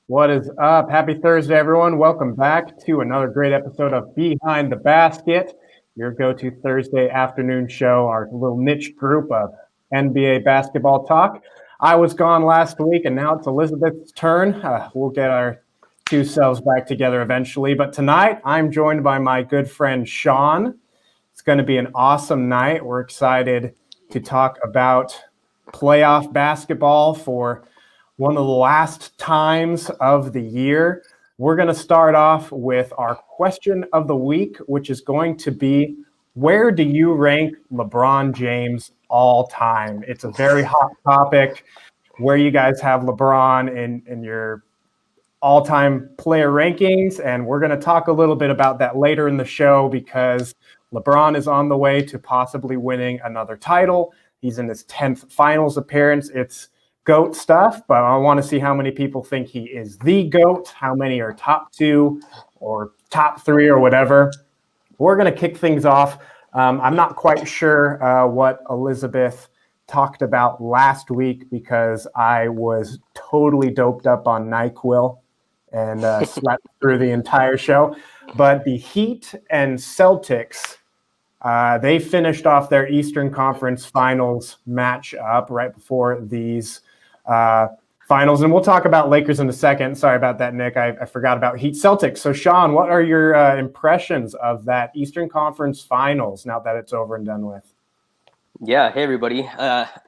What is up? Happy Thursday, everyone. Welcome back to another great episode of Behind the Basket, your go-to Thursday afternoon show, our little niche group of NBA basketball talk. I was gone last week, and now it's Elizabeth's turn. We'll get our two selves back together eventually. But tonight, I'm joined by my good friend, Sean. It's going to be an awesome night. We're excited to talk about playoff basketball for one of the last times of the year. We're going to start off with our question of the week, which is going to be, where do you rank LeBron James all time? It's a very hot topic. Where you guys have LeBron in your all-time player rankings, and we're going to talk a little bit about that later in the show because LeBron is on the way to possibly winning another title. He's in his 10th finals appearance. It's GOAT stuff, but I want to see how many people think he is the GOAT, how many are top two or top three or whatever. We're going to kick things off. I'm not quite sure what Elizabeth talked about last week because I was totally doped up on NyQuil and slept through the entire show. But the Heat and Celtics, they finished off their Eastern Conference Finals matchup right before these finals, and we'll talk about Lakers in a second. Sorry about that, Nick. I forgot about Heat Celtics. So, Sean, what are your impressions of that Eastern Conference Finals now that it's over and done with? Yeah, hey everybody.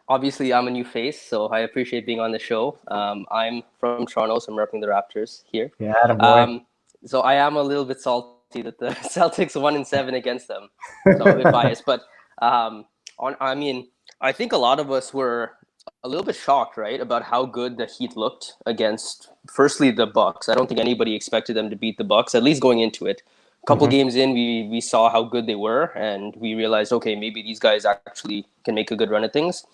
Obviously, I'm a new face, so I appreciate being on the show. I'm from Toronto, so I'm repping the Raptors here. Yeah, boy. So I am a little bit salty that the Celtics 1-7 against them, so I'm a bit biased. But I think a lot of us were a little bit shocked, right, about how good the Heat looked against, firstly, the Bucks. I don't think anybody expected them to beat the Bucks, at least going into it. A couple games in, we saw how good they were, and we realized, okay, maybe these guys actually can make a good run at things.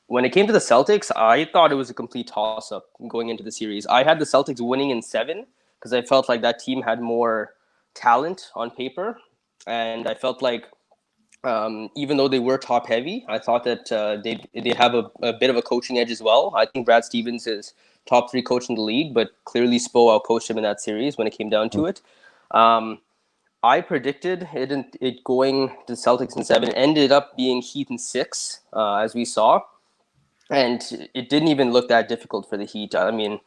When it came to the Celtics, I thought it was a complete toss-up going into the series. I had the Celtics winning in 7 because I felt like that team had more talent on paper, and I felt like even though they were top heavy, I thought that they'd have a bit of a coaching edge as well. I think Brad Stevens is top 3 coach in the league, but clearly Spo outcoached him in that series when it came down to it. I predicted it going to Celtics in 7. It ended up being Heat in 6, as we saw. And it didn't even look that difficult for the Heat. I mean,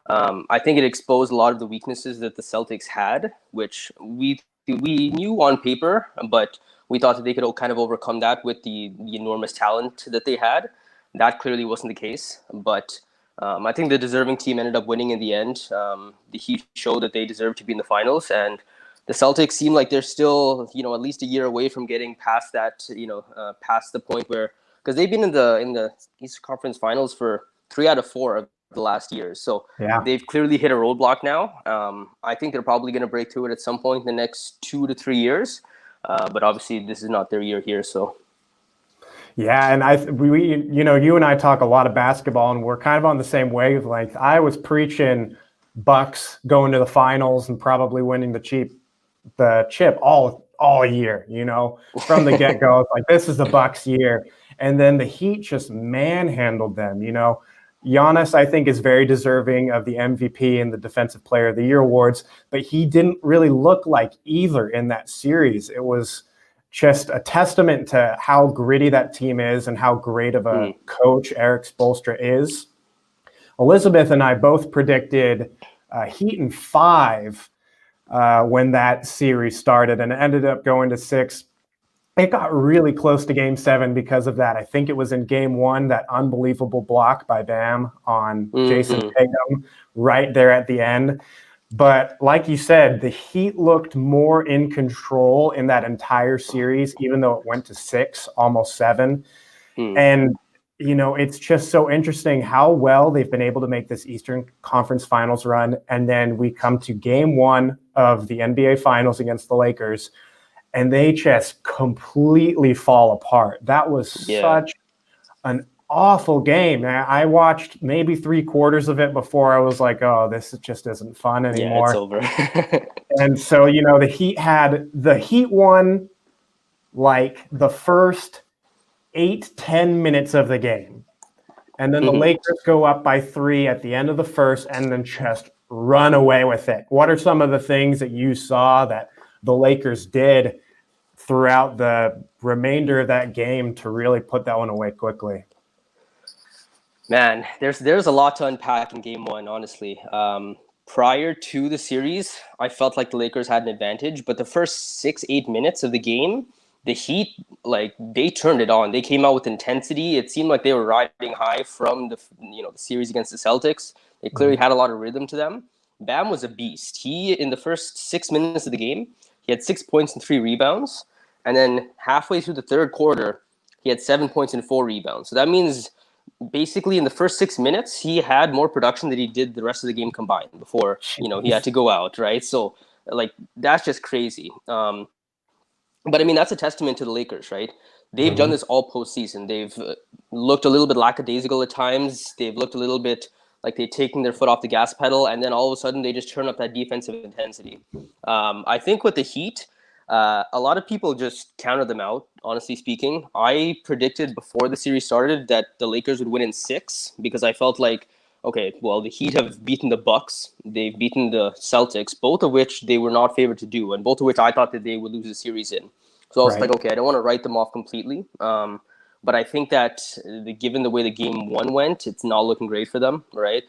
I think it exposed a lot of the weaknesses that the Celtics had, which we knew on paper, but we thought that they could kind of overcome that with the enormous talent that they had. That clearly wasn't the case, but I think the deserving team ended up winning in the end. The Heat showed that they deserved to be in the finals, and the Celtics seem like they're still, at least a year away from getting past that, past the point where, because they've been in the Eastern Conference Finals for 3 out of 4 of the last years, so they've clearly hit a roadblock now. I think they're probably going to break through it at some point in the next 2 to 3 years. But obviously, this is not their year here, so. Yeah, and you and I talk a lot of basketball, and we're kind of on the same wavelength. I was preaching Bucks going to the finals and probably winning the chip all year. From the get go, it's like this is the Bucks year, and then the Heat just manhandled them. Giannis, I think, is very deserving of the MVP and the Defensive Player of the Year awards, but he didn't really look like either in that series. It was just a testament to how gritty that team is and how great of a coach Erik Spoelstra is. Elizabeth and I both predicted Heat in 5 when that series started, and it ended up going to 6. It got really close to Game 7 because of that. I think it was in Game 1, that unbelievable block by Bam on Jason Tatum right there at the end. But like you said, the Heat looked more in control in that entire series, even though it went to 6, almost 7. And, it's just so interesting how well they've been able to make this Eastern Conference Finals run. And then we come to Game 1 of the NBA Finals against the Lakers, and they just completely fall apart. That was such an awful game. I watched maybe 3/4 of it before I was like, oh, this just isn't fun anymore. Yeah, it's over. And so, the Heat won like the first 8-10 minutes of the game. And then the Lakers go up by 3 at the end of the first and then just run away with it. What are some of the things that you saw that the Lakers did throughout the remainder of that game to really put that one away quickly? Man, there's a lot to unpack in game one, honestly. Prior to the series, I felt like the Lakers had an advantage, but the first 6-8 minutes of the game, the Heat, like, they turned it on. They came out with intensity. It seemed like they were riding high from the series against the Celtics. They clearly had a lot of rhythm to them. Bam was a beast. He, in the first 6 minutes of the game, he had 6 points and 3 rebounds, and then halfway through the third quarter, he had 7 points and 4 rebounds. So that means basically in the first 6 minutes, he had more production than he did the rest of the game combined before, he had to go out, right? So, like, that's just crazy. But I mean, that's a testament to the Lakers, right? They've done this all postseason. They've looked a little bit lackadaisical at times. They've looked a little bit like they're taking their foot off the gas pedal, and then all of a sudden they just turn up that defensive intensity. I think with the Heat, a lot of people just counted them out, honestly speaking. I predicted before the series started that the Lakers would win in 6 because I felt like, okay, well, the Heat have beaten the Bucks. They've beaten the Celtics, both of which they were not favored to do, and both of which I thought that they would lose the series in. So I was like, okay, I don't want to write them off completely. But I think that given the way the game one went, it's not looking great for them, right?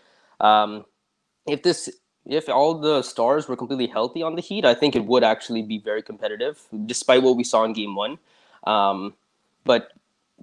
If all the stars were completely healthy on the Heat, I think it would actually be very competitive, despite what we saw in game one. But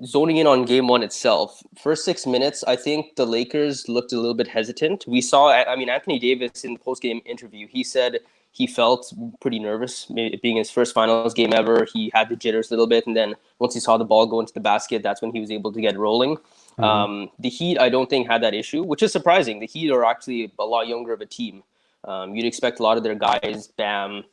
zoning in on game one itself, first 6 minutes, I think the Lakers looked a little bit hesitant. We saw, Anthony Davis in the post-game interview, he said he felt pretty nervous, being his first finals game ever. He had the jitters a little bit, and then once he saw the ball go into the basket, that's when he was able to get rolling. The Heat, I don't think, had that issue, which is surprising. The Heat are actually a lot younger of a team. You'd expect a lot of their guys, Bam,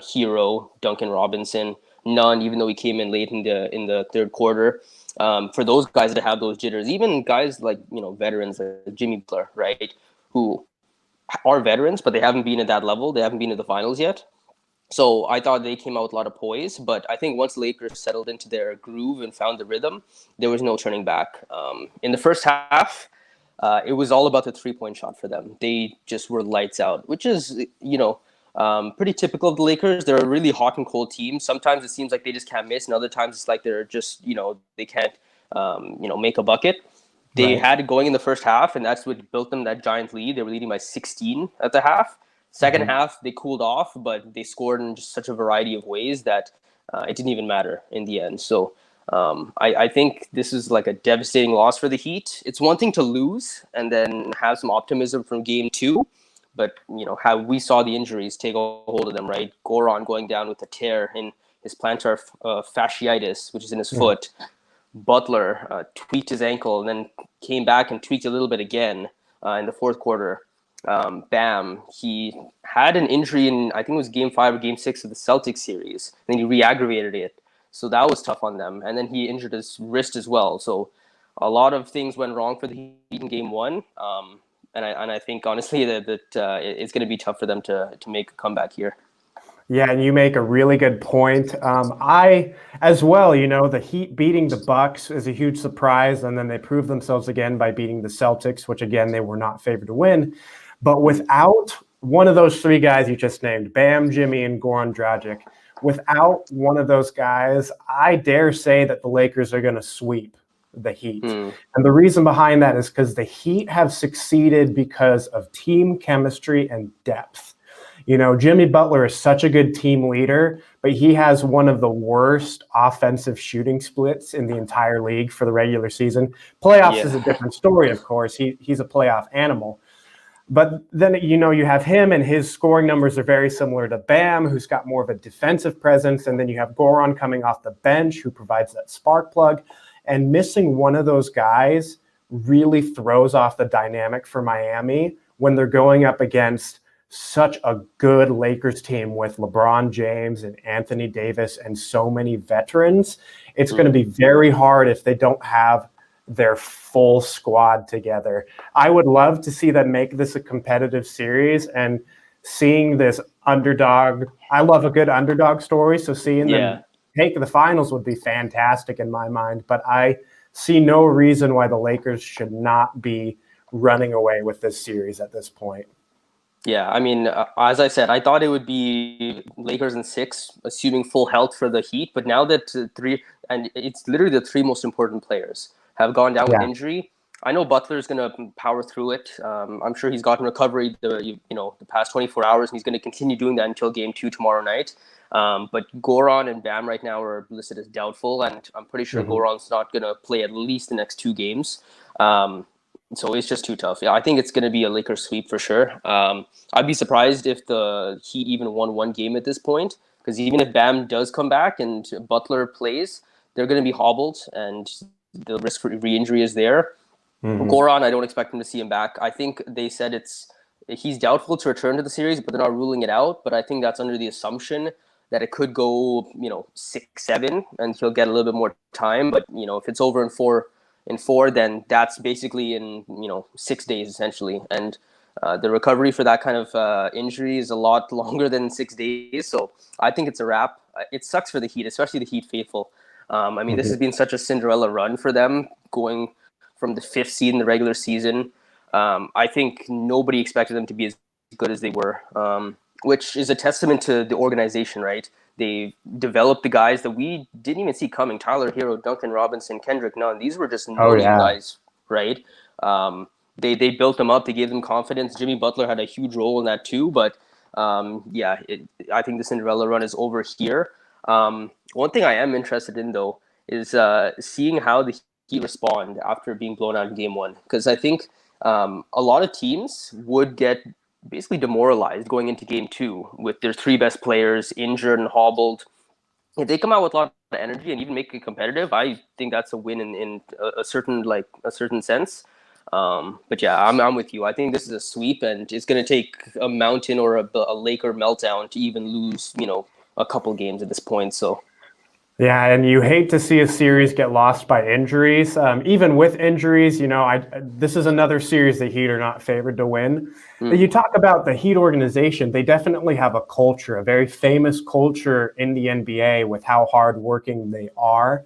Hero, Duncan Robinson, Nunn, even though he came in late in the third quarter, for those guys to have those jitters. Even guys like, veterans like Jimmy Butler, right, who are veterans, but they haven't been at that level. They haven't been to the finals yet. So I thought they came out with a lot of poise, but I think once Lakers settled into their groove and found the rhythm, there was no turning back. In the first half, it was all about the 3-point shot for them. They just were lights out, which is, pretty typical of the Lakers. They're a really hot and cold team. Sometimes it seems like they just can't miss, and other times it's like they're just, they can't, make a bucket. They had it going in the first half, and that's what built them that giant lead. They were leading by 16 at the half. Second half, they cooled off, but they scored in just such a variety of ways that it didn't even matter in the end. So I think this is like a devastating loss for the Heat. It's one thing to lose and then have some optimism from game two, but how we saw the injuries take a hold of them, right? Goran going down with a tear in his plantar fasciitis, which is in his foot. Butler tweaked his ankle and then came back and tweaked a little bit again in the fourth quarter. Bam, he had an injury in, I think it was game 5 or game 6 of the Celtics series. Then he re-aggravated it. So that was tough on them. And then he injured his wrist as well. So a lot of things went wrong for the Heat in game 1. And I think, honestly, that it's going to be tough for them to make a comeback here. Yeah, and you make a really good point. I, as well, the Heat beating the Bucks is a huge surprise, and then they proved themselves again by beating the Celtics, which, again, they were not favored to win. But without one of those 3 guys you just named, Bam, Jimmy, and Goran Dragic, without one of those guys, I dare say that the Lakers are going to sweep the Heat. And the reason behind that is because the Heat have succeeded because of team chemistry and depth. Jimmy Butler is such a good team leader, but he has one of the worst offensive shooting splits in the entire league for the regular season. Playoffs is a different story, of course. He's a playoff animal. But then, you have him, and his scoring numbers are very similar to Bam, who's got more of a defensive presence. And then you have Goran coming off the bench, who provides that spark plug. And missing one of those guys really throws off the dynamic for Miami when they're going up against such a good Lakers team with LeBron James and Anthony Davis and so many veterans. It's going to be very hard if they don't have their full squad together. I would love to see them make this a competitive series, and seeing this underdog, I love a good underdog story, so seeing them take the finals would be fantastic in my mind, but I see no reason why the Lakers should not be running away with this series at this point. Yeah, I mean, as I said, I thought it would be Lakers in 6, assuming full health for the Heat. But now that three, and it's literally the three most important players have gone down with Yeah. injury. I know Butler's going to power through it. I'm sure he's gotten recovery the past 24 hours, and he's going to continue doing that until Game 2 tomorrow night. But Goran and Bam right now are listed as doubtful, and I'm pretty sure Hmm. Goran's not going to play at least the next 2 games. Um, so it's just too tough. Yeah, I think it's going to be a Lakers sweep for sure. I'd be surprised if the Heat even won one game at this point, because even if Bam does come back and Butler plays, they're going to be hobbled, and the risk for re-injury is there. Hmm. Goran, I don't expect him to see him back. I think they said he's doubtful to return to the series, but they're not ruling it out. But I think that's under the assumption that it could go, 6-7, and he'll get a little bit more time. But if it's over in four, then that's basically in 6 days essentially, and the recovery for that kind of injury is a lot longer than 6 days. So I think it's a wrap. It sucks for the Heat, especially the Heat faithful. I mean, this has Hmm. been such a Cinderella run for them, going from the fifth seed in the regular season. I think nobody expected them to be as good as they were, which is a testament to the organization, right? They developed the guys that we didn't even see coming. Tyler Hero, Duncan Robinson, Kendrick Nunn. These were just Oh no-name yeah. guys, right? They built them up. They gave them confidence. Jimmy Butler had a huge role in that too. But yeah, I think the Cinderella run is over here. One thing I am interested in, though, is seeing how the Heat respond after being blown out in Game 1. Because I think a lot of teams would get basically demoralized going into Game 2 with their three best players injured and hobbled. If they come out with a lot of energy and even make it competitive, I think that's a win in a certain sense. But yeah, I'm with you. I think this is a sweep, and it's going to take a mountain or a Laker meltdown to even lose, a couple games at this point. So Yeah, and you hate to see a series get lost by injuries. Even with injuries, this is another series the Heat are not favored to win. But mm, you talk about the Heat organization; they definitely have a culture, a very famous culture in the NBA with how hardworking they are.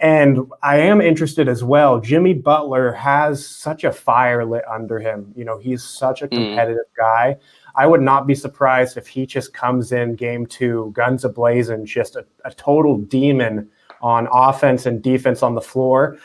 And I am interested as well. Jimmy Butler has such a fire lit under him. He's such a mm, competitive guy. I would not be surprised if he just comes in game 2, guns ablazing, just a total demon on offense and defense on the floor.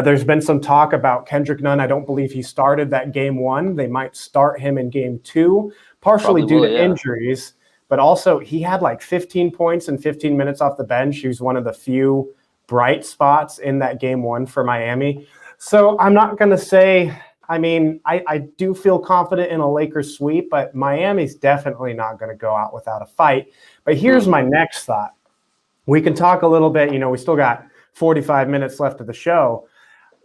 There's been some talk about Kendrick Nunn. I don't believe he started that game 1. They might start him in game 2, partially probably due will. to Yeah. injuries, but also he had like 15 points in 15 minutes off the bench. He was one of the few bright spots in that game 1 for Miami. So I'm not going to say, I do feel confident in a Lakers sweep, but Miami's definitely not going to go out without a fight. But here's Mm, my next thought. We can talk a little bit, we still got 45 minutes left of the show.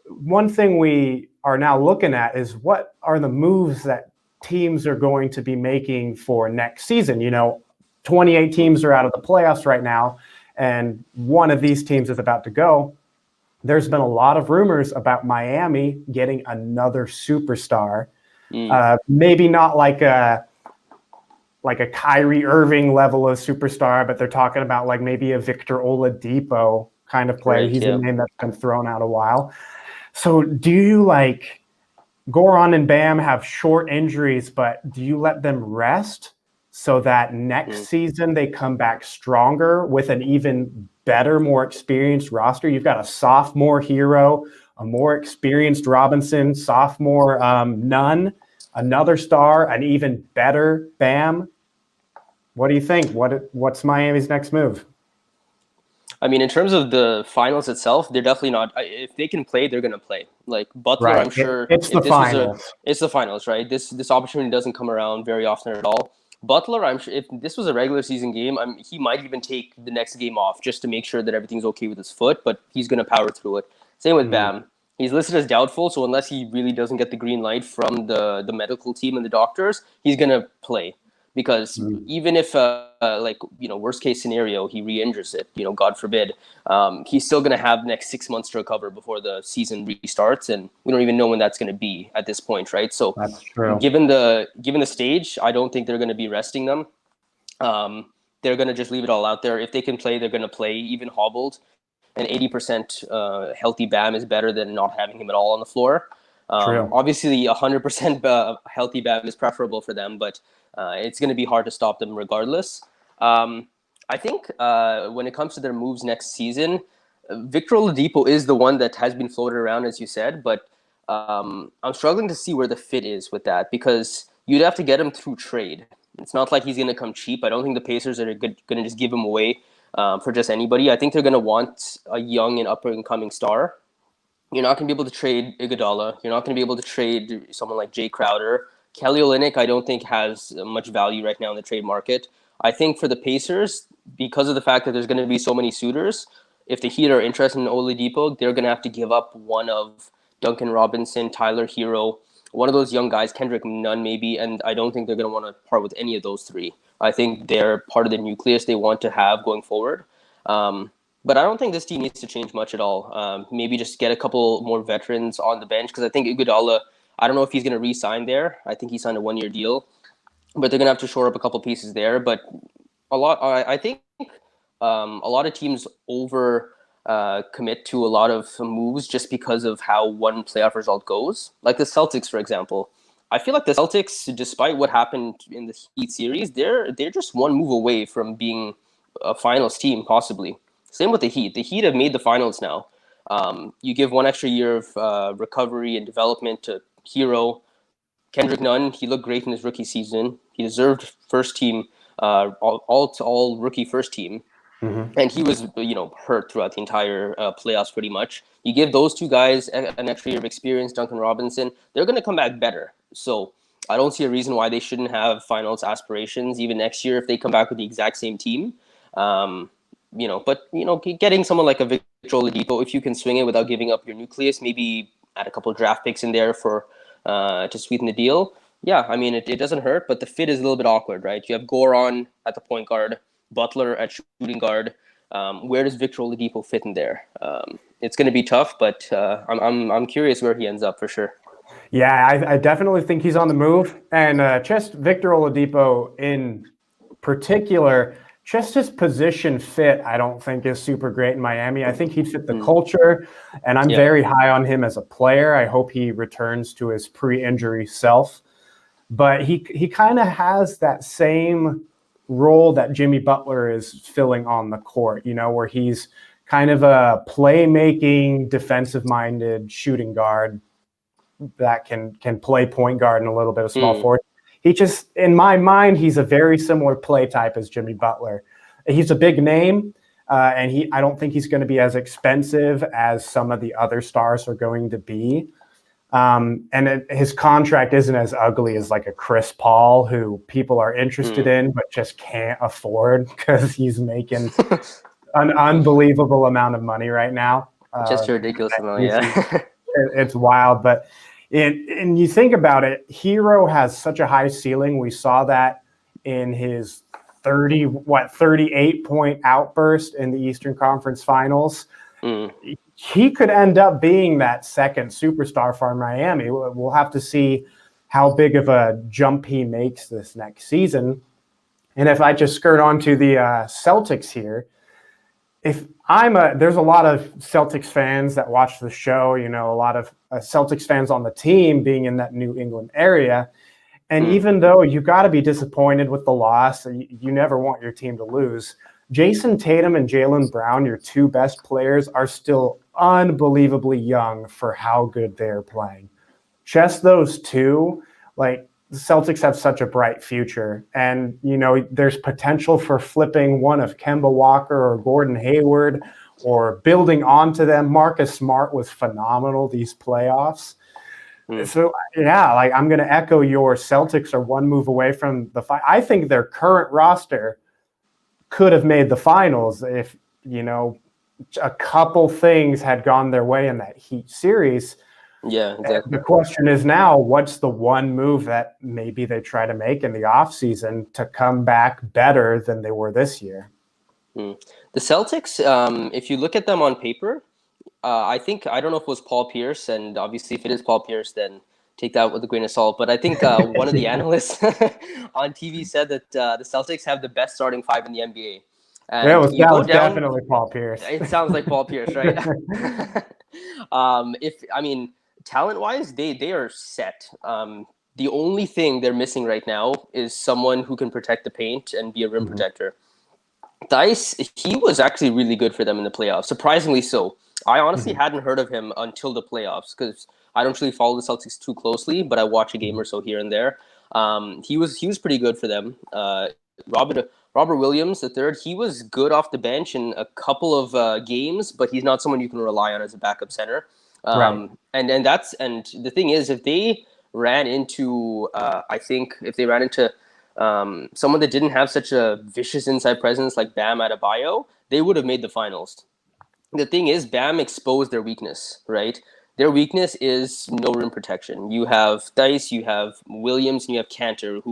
One thing we are now looking at is what are the moves that teams are going to be making for next season. 28 mm. teams are out of the playoffs right now, and one of these teams is about to go. There's been a lot of rumors about Miami getting another superstar. Mm. Maybe not like a Kyrie Irving level of superstar, but they're talking about like maybe a Victor Oladipo kind of player. Right. He's a Yeah. name that's been thrown out a while. So do you like Goran and Bam have short injuries, but do you let them rest so that next Mm. season they come back stronger with an even better, more experienced roster? You've got a sophomore hero, a more experienced Robinson, sophomore Nunn, another star, an even better Bam. What do you think? What's Miami's next move? I mean, in terms of the finals itself, they're definitely not. If they can play, they're going to play. Like Butler, Right. I'm sure It's the if this was finals. it's the finals, right? This opportunity doesn't come around very often at all. Butler, I'm sure if this was a regular season game, he might even take the next game off just to make sure that everything's okay with his foot. But he's going to power through it. Same with Mm. Bam. He's listed as doubtful, so unless he really doesn't get the green light from the medical team and the doctors, he's going to play because Mm. even if worst case scenario he re-injures it, God forbid, he's still going to have the next 6 months to recover before the season restarts, and we don't even know when that's going to be at this point, right? So That's true. given the stage, I don't think they're going to be resting them. They're going to just leave it all out there. If they can play, they're going to play even hobbled. An 80% healthy Bam is better than not having him at all on the floor. True. Obviously, 100% healthy Bam is preferable for them, but it's going to be hard to stop them regardless. I think when it comes to their moves next season, Victor Oladipo is the one that has been floated around, as you said, but I'm struggling to see where the fit is with that because you'd have to get him through trade. It's not like he's going to come cheap. I don't think the Pacers are going to just give him away for just anybody. I think they're going to want a young and up-and-coming star. You're not going to be able to trade Iguodala. You're not going to be able to trade someone like Jay Crowder. Kelly Olynyk, I don't think has much value right now in the trade market. I think for the Pacers, because of the fact that there's going to be so many suitors, if the Heat are interested in Oladipo, they're going to have to give up one of Duncan Robinson, Tyler Hero, one of those young guys, Kendrick Nunn maybe, and I don't think they're going to want to part with any of those three. I think they're part of the nucleus they want to have going forward. But I don't think this team needs to change much at all. Maybe just get a couple more veterans on the bench because I think Iguodala, I don't know if he's going to re-sign there. I think he signed a 1-year deal, but they're going to have to shore up a couple pieces there. But I think a lot of teams commit to a lot of moves just because of how one playoff result goes. Like the Celtics, for example. I feel like the Celtics, despite what happened in the Heat series, they're just one move away from being a finals team, possibly. Same with the Heat. The Heat have made the finals now. You give one extra year of recovery and development to Hero. Kendrick Nunn, he looked great in his rookie season. He deserved first team, all rookie first team. Mm-hmm. And he was, hurt throughout the entire playoffs pretty much. You give those two guys an extra year of experience, Duncan Robinson, they're going to come back better. So I don't see a reason why they shouldn't have finals aspirations even next year if they come back with the exact same team. Getting someone like a Victor Oladipo, if you can swing it without giving up your nucleus, maybe add a couple of draft picks in there for to sweeten the deal. Yeah, I mean, it doesn't hurt, but the fit is a little bit awkward, right? You have Goran at the point guard, Butler at shooting guard. Where does Victor Oladipo fit in there? It's going to be tough, but I'm curious where he ends up for sure. Yeah, I definitely think he's on the move, and just Victor Oladipo in particular. Just his position fit, I don't think is super great in Miami. I think he'd fit the culture, and I'm very high on him as a player. I hope he returns to his pre-injury self. But he kind of has that same role that Jimmy Butler is filling on the court, where he's kind of a playmaking, defensive-minded shooting guard that can play point guard and a little bit of small forward. He just, in my mind, he's a very similar play type as Jimmy Butler. He's a big name, and I don't think he's going to be as expensive as some of the other stars are going to be. His contract isn't as ugly as like a Chris Paul, who people are interested in but just can't afford because he's making an unbelievable amount of money right now. Just a ridiculous amount, yeah. It's wild, but and you think about it, Hero has such a high ceiling. We saw that in his 38-point outburst in the Eastern Conference Finals. He could end up being that second superstar for Miami. We'll have to see how big of a jump he makes this next season. And if I just skirt onto the Celtics here, there's a lot of Celtics fans that watch the show, a lot of Celtics fans on the team being in that New England area. And even though you got to be disappointed with the loss, you never want your team to lose. Jason Tatum and Jaylen Brown, your two best players, are still unbelievably young for how good they're playing. Just those two, the Celtics have such a bright future. And, there's potential for flipping one of Kemba Walker or Gordon Hayward or building onto them. Marcus Smart was phenomenal these playoffs. So, I'm going to echo your Celtics are one move away from the fight. I think their current roster could have made the finals if, a couple things had gone their way in that Heat series. Yeah, exactly. The question is now, what's the one move that maybe they try to make in the offseason to come back better than they were this year? The Celtics, if you look at them on paper, I don't know if it was Paul Pierce, and obviously if it is Paul Pierce, then take that with a grain of salt. But I think one of the analysts on TV said that the Celtics have the best starting five in the NBA. And that was definitely Paul Pierce. It sounds like Paul Pierce, right? talent-wise, they are set. The only thing they're missing right now is someone who can protect the paint and be a rim protector. Dice, he was actually really good for them in the playoffs, surprisingly so. I honestly hadn't heard of him until the playoffs because I don't really follow the Celtics too closely, but I watch a game or so here and there. He was pretty good for them. Robert Williams the third, he was good off the bench in a couple of games, but he's not someone you can rely on as a backup center. Right. And the thing is, if they ran into someone that didn't have such a vicious inside presence like Bam Adebayo, they would have made the finals. The thing is, Bam exposed their weakness, right? Their weakness is no rim protection. You have Dice, you have Williams, and you have Cantor.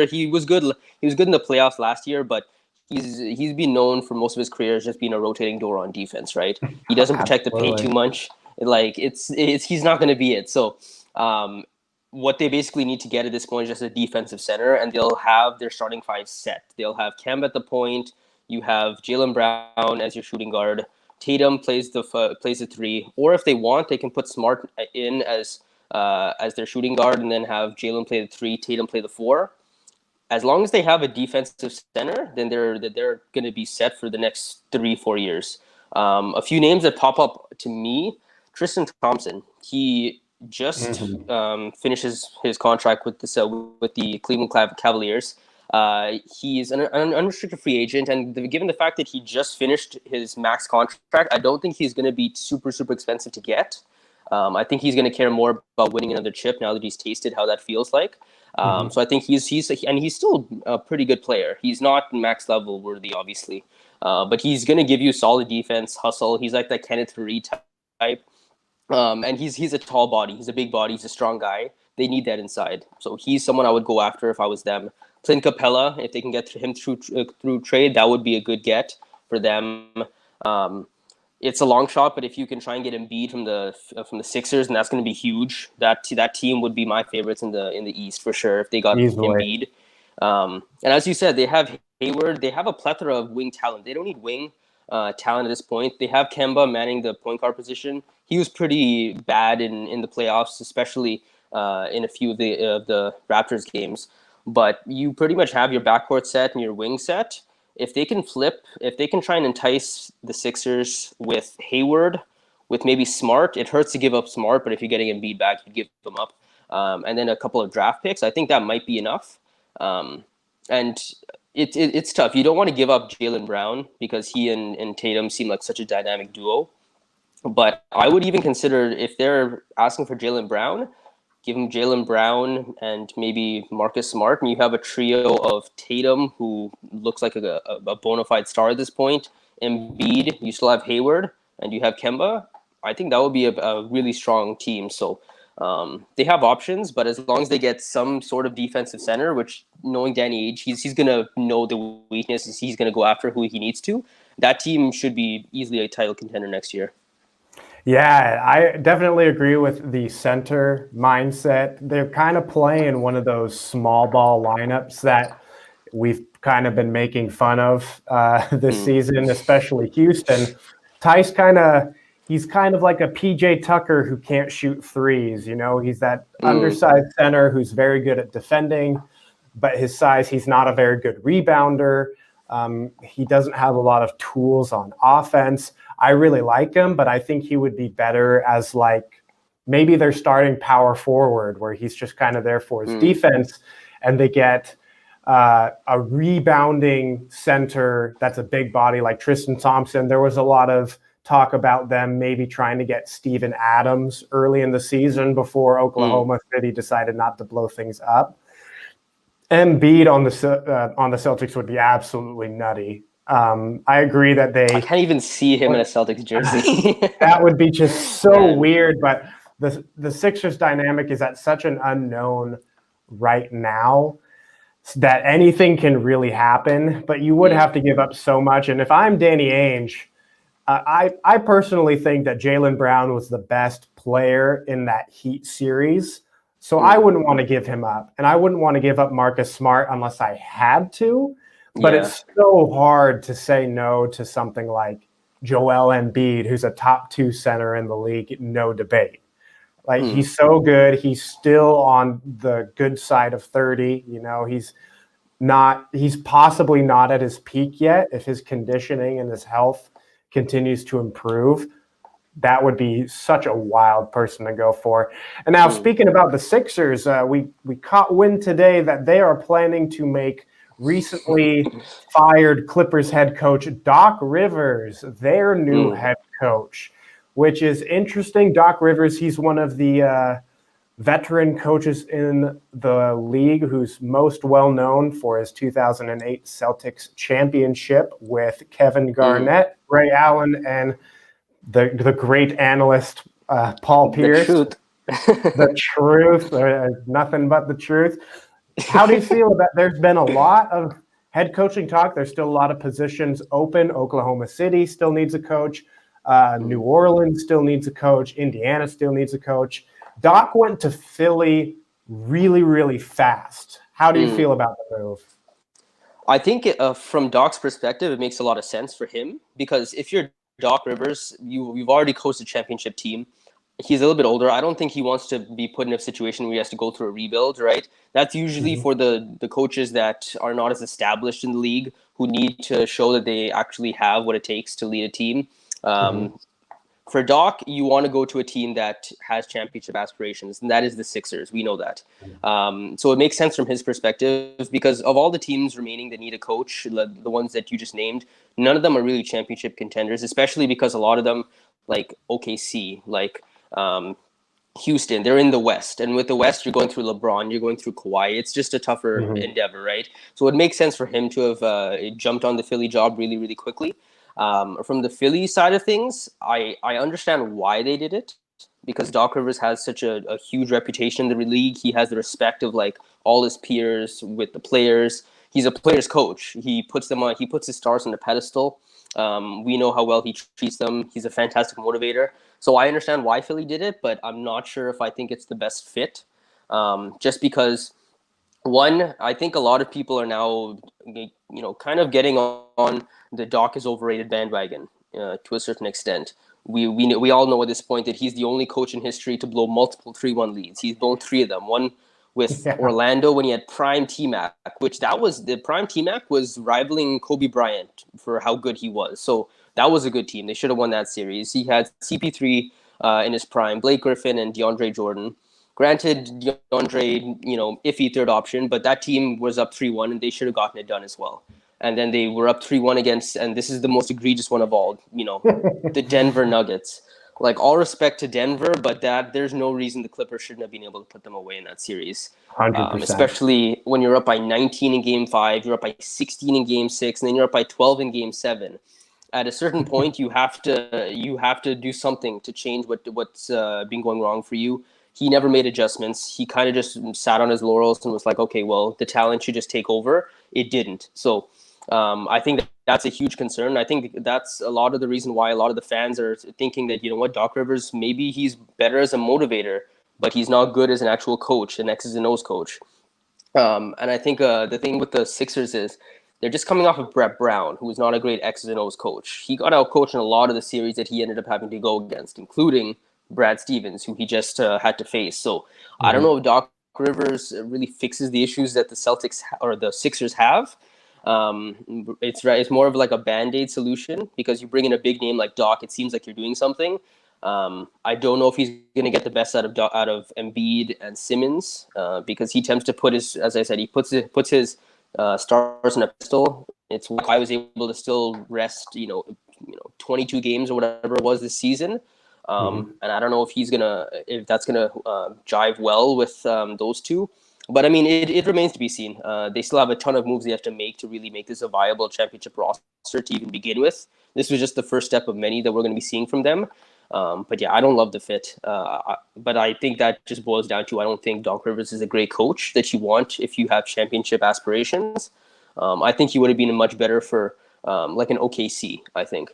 He was good. He was good in the playoffs last year, but he's been known for most of his career as just being a rotating door on defense, right? He doesn't protect the paint too much. Like it's he's not going to be it. So what they basically need to get at this point is just a defensive center, and they'll have their starting five set. They'll have Kemba at the point. You have Jaylen Brown as your shooting guard. Tatum plays the three, or if they want, they can put Smart in as their shooting guard, and then have Jaylen play the three, Tatum play the four. As long as they have a defensive center, then they're going to be set for the next 3-4 years. A few names that pop up to me: Tristan Thompson. He just finishes his contract with the Cleveland Cavaliers. He's an unrestricted free agent, and given the fact that he just finished his max contract, I don't think he's going to be super expensive to get. I think he's going to care more about winning another chip now that he's tasted how that feels like. So I think he's still a pretty good player. He's not max level worthy, obviously, but he's going to give you solid defense, hustle. He's like that Kenneth Faried type. And he's a tall body. He's a big body. He's a strong guy. They need that inside. So he's someone I would go after if I was them. Clint Capella, if they can get him through trade, that would be a good get for them. It's a long shot, but if you can try and get Embiid from the Sixers, and that's going to be huge. That team would be my favorites in the East for sure if they got Embiid. And as you said, they have Hayward. They have a plethora of wing talent. They don't need wing talent at this point. They have Kemba manning the point guard position. He was pretty bad in the playoffs, especially in a few of the Raptors games. But you pretty much have your backcourt set and your wing set. If they can try and entice the Sixers with Hayward, with maybe Smart, it hurts to give up Smart, but if you're getting Embiid back, you give them up. And then a couple of draft picks, I think that might be enough. And it's tough. You don't want to give up Jaylen Brown because he and Tatum seem like such a dynamic duo. But I would even consider, if they're asking for Jaylen Brown, give him Jaylen Brown and maybe Marcus Smart, and you have a trio of Tatum, who looks like a bona fide star at this point, Embiid, you still have Hayward, and you have Kemba. I think that would be a really strong team. So they have options, but as long as they get some sort of defensive center, which, knowing Danny Ainge, he's going to know the weaknesses. He's going to go after who he needs to. That team should be easily a title contender next year. Yeah, I definitely agree with the center mindset. They're kind of playing one of those small ball lineups that we've kind of been making fun of this season, especially Houston. Tice he's kind of like a PJ Tucker who can't shoot threes. You know, he's that undersized center who's very good at defending, but his size, he's not a very good rebounder. He doesn't have a lot of tools on offense. I really like him, but I think he would be better as like maybe they're starting power forward where he's just kind of there for his defense, and they get a rebounding center that's a big body like Tristan Thompson. There was a lot of talk about them maybe trying to get Steven Adams early in the season before Oklahoma City decided not to blow things up. Embiid on the Celtics would be absolutely nutty. I agree that I can't even see him in a Celtics jersey. That would be just so weird. But the Sixers dynamic is at such an unknown right now that anything can really happen. But you would have to give up so much. And if I'm Danny Ainge, I personally think that Jaylen Brown was the best player in that Heat series. So I wouldn't want to give him up. And I wouldn't want to give up Marcus Smart unless I had to. But it's so hard to say no to something like Joel Embiid, who's a top 2 center in the league, no debate. Like, Hmm. he's so good. He's still on the good side of 30. He's possibly not at his peak yet. If his conditioning and his health continues to improve, that would be such a wild person to go for. And now, speaking about the Sixers, we caught wind today that they are planning to make recently fired Clippers head coach Doc Rivers their new head coach, which is interesting. Doc Rivers, he's one of the veteran coaches in the league who's most well known for his 2008 Celtics championship with Kevin Garnett, Ray Allen, and the great analyst Paul Pierce. The truth, nothing but the truth. How do you feel about? There's been a lot of head coaching talk. There's still a lot of positions open. Oklahoma City still needs a coach. New Orleans still needs a coach. Indiana still needs a coach. Doc went to Philly really, really fast. How do you feel about the move? I think from Doc's perspective, it makes a lot of sense for him, because if you're Doc Rivers, you've already coached a championship team. He's a little bit older. I don't think he wants to be put in a situation where he has to go through a rebuild, right? That's usually for the coaches that are not as established in the league, who need to show that they actually have what it takes to lead a team. For Doc, you want to go to a team that has championship aspirations, and that is the Sixers. We know that. So it makes sense from his perspective, because of all the teams remaining that need a coach, the ones that you just named, none of them are really championship contenders, especially because a lot of them, like OKC, like Houston, they're in the West. And with the West, you're going through LeBron, you're going through Kawhi. It's just a tougher endeavor, right? So it makes sense for him to have jumped on the Philly job really, really quickly. From the Philly side of things, I understand why they did it, because Doc Rivers has such a huge reputation in the league. He has the respect of like all his peers with the players. He's a player's coach. He puts his stars on the pedestal. We know how well he treats them. He's a fantastic motivator. So I understand why Philly did it, but I'm not sure if I think it's the best fit. Just because, one, I think a lot of people are now, kind of getting on the Doc is overrated bandwagon to a certain extent. We all know at this point that he's the only coach in history to blow multiple 3-1 leads. He's blown 3 of them. One with Orlando when he had prime T-Mac, which the prime T-Mac was rivaling Kobe Bryant for how good he was. So that was a good team. They should have won that series. He had CP3 in his prime, Blake Griffin and DeAndre Jordan. Granted, DeAndre, iffy third option, but that team was up 3-1 and they should have gotten it done as well. And then they were up 3-1 against, and this is the most egregious one of all, the Denver Nuggets. Like, all respect to Denver, but there's no reason the Clippers shouldn't have been able to put them away in that series. 100%. Especially when you're up by 19 in Game 5, you're up by 16 in Game 6, and then you're up by 12 in Game 7. At a certain point, you have to do something to change what's been going wrong for you. He never made adjustments. He kind of just sat on his laurels and was like, okay, well, the talent should just take over. It didn't. So I think that's a huge concern. I think that's a lot of the reason why a lot of the fans are thinking that, Doc Rivers, maybe he's better as a motivator, but he's not good as an actual coach, an X's and O's coach. And I think the thing with the Sixers is they're just coming off of Brett Brown, who was not a great X's and O's coach. He got out coached in a lot of the series that he ended up having to go against, including Brad Stevens, who he just had to face. So I don't know if Doc Rivers really fixes the issues that the Celtics or the Sixers have. It's more of like a Band-Aid solution, because you bring in a big name like Doc, it seems like you're doing something. I don't know if he's going to get the best out of Embiid and Simmons, because he tends to put he puts his stars in a pistol. It's why I was able to still rest, 22 games or whatever it was this season. And I don't know if that's gonna jive well with those two. But I mean, it remains to be seen. They still have a ton of moves they have to make to really make this a viable championship roster to even begin with. This was just the first step of many that we're going to be seeing from them. But yeah, I don't love the fit. But I think that just boils down to, I don't think Doc Rivers is a great coach that you want if you have championship aspirations. I think he would have been much better for like an OKC, I think.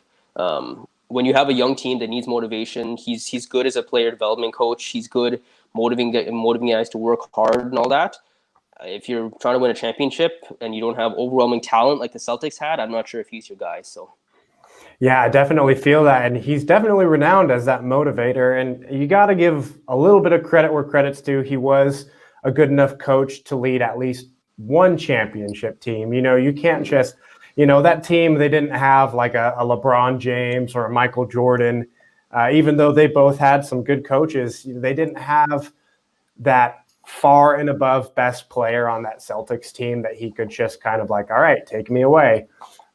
When you have a young team that needs motivation, he's good as a player development coach. He's good motivating guys to work hard and all that. If you're trying to win a championship and you don't have overwhelming talent like the Celtics had, I'm not sure if he's your guy. So Yeah, I definitely feel that. And he's definitely renowned as that motivator. And you got to give a little bit of credit where credit's due. He was a good enough coach to lead at least one championship team. You can't just, that team, they didn't have like a LeBron James or a Michael Jordan. Even though they both had some good coaches, they didn't have that far and above best player on that Celtics team that he could just kind of like, all right, take me away.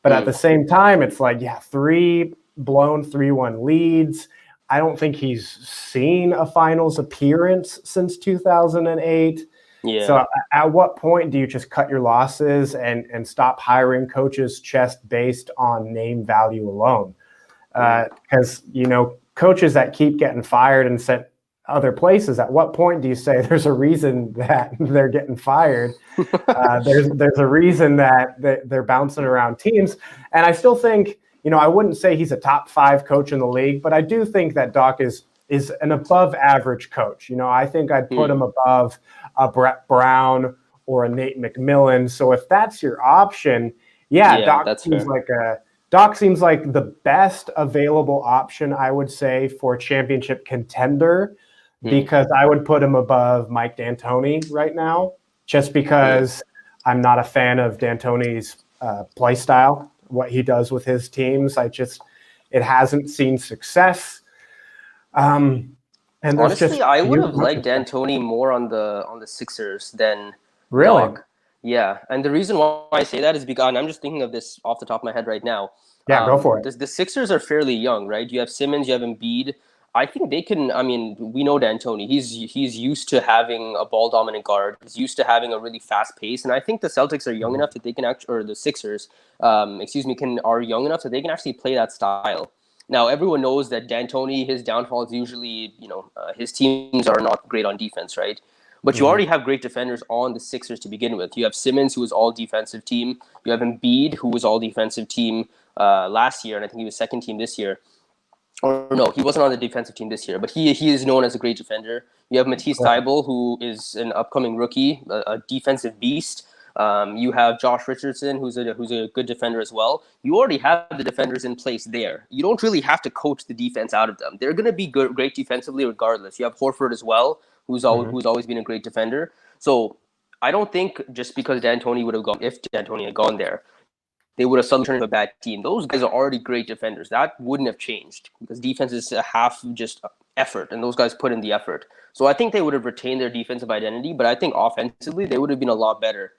But at the same time, it's like, yeah, 3 blown 3-1 leads. I don't think he's seen a finals appearance since 2008. Yeah. So at what point do you just cut your losses and stop hiring coaches just based on name value alone? Because, coaches that keep getting fired and sent other places, at what point do you say there's a reason that they're getting fired? There's a reason that they're bouncing around teams. And I still think, I wouldn't say he's a top 5 coach in the league, but I do think that Doc is an above average coach. I think I'd put him above a Brett Brown or a Nate McMillan. So if that's your option, Doc seems like the best available option, I would say, for a championship contender, because I would put him above Mike D'Antoni right now, just because I'm not a fan of D'Antoni's play style, what he does with his teams. It hasn't seen success. And honestly, I would have liked D'Antoni more on the Sixers than really. Doc. Yeah, and the reason why I say that is because, and I'm just thinking of this off the top of my head right now. Yeah, go for it. The Sixers are fairly young, right? You have Simmons, you have Embiid. I think they can. I mean, we know D'Antoni. He's used to having a ball dominant guard. He's used to having a really fast pace, and I think the Celtics are young enough that they can actually, or the Sixers, are young enough that they can actually play that style. Now, everyone knows that D'Antoni, his downfall is usually, his teams are not great on defense, right? But you already have great defenders on the Sixers to begin with. You have Simmons, who was all defensive team. You have Embiid, who was all defensive team last year, and I think he was second team this year. Or no, he wasn't on the defensive team this year, but he is known as a great defender. You have Matisse Thybulle, who is an upcoming rookie, a defensive beast. You have Josh Richardson, who's a good defender as well. You already have the defenders in place there. You don't really have to coach the defense out of them. They're going to be great defensively regardless. You have Horford as well, who's always been a great defender. So I don't think just because D'Antoni if D'Antoni had gone there, they would have suddenly turned into a bad team. Those guys are already great defenders. That wouldn't have changed because defense is a half just effort, and those guys put in the effort. So I think they would have retained their defensive identity, but I think offensively they would have been a lot better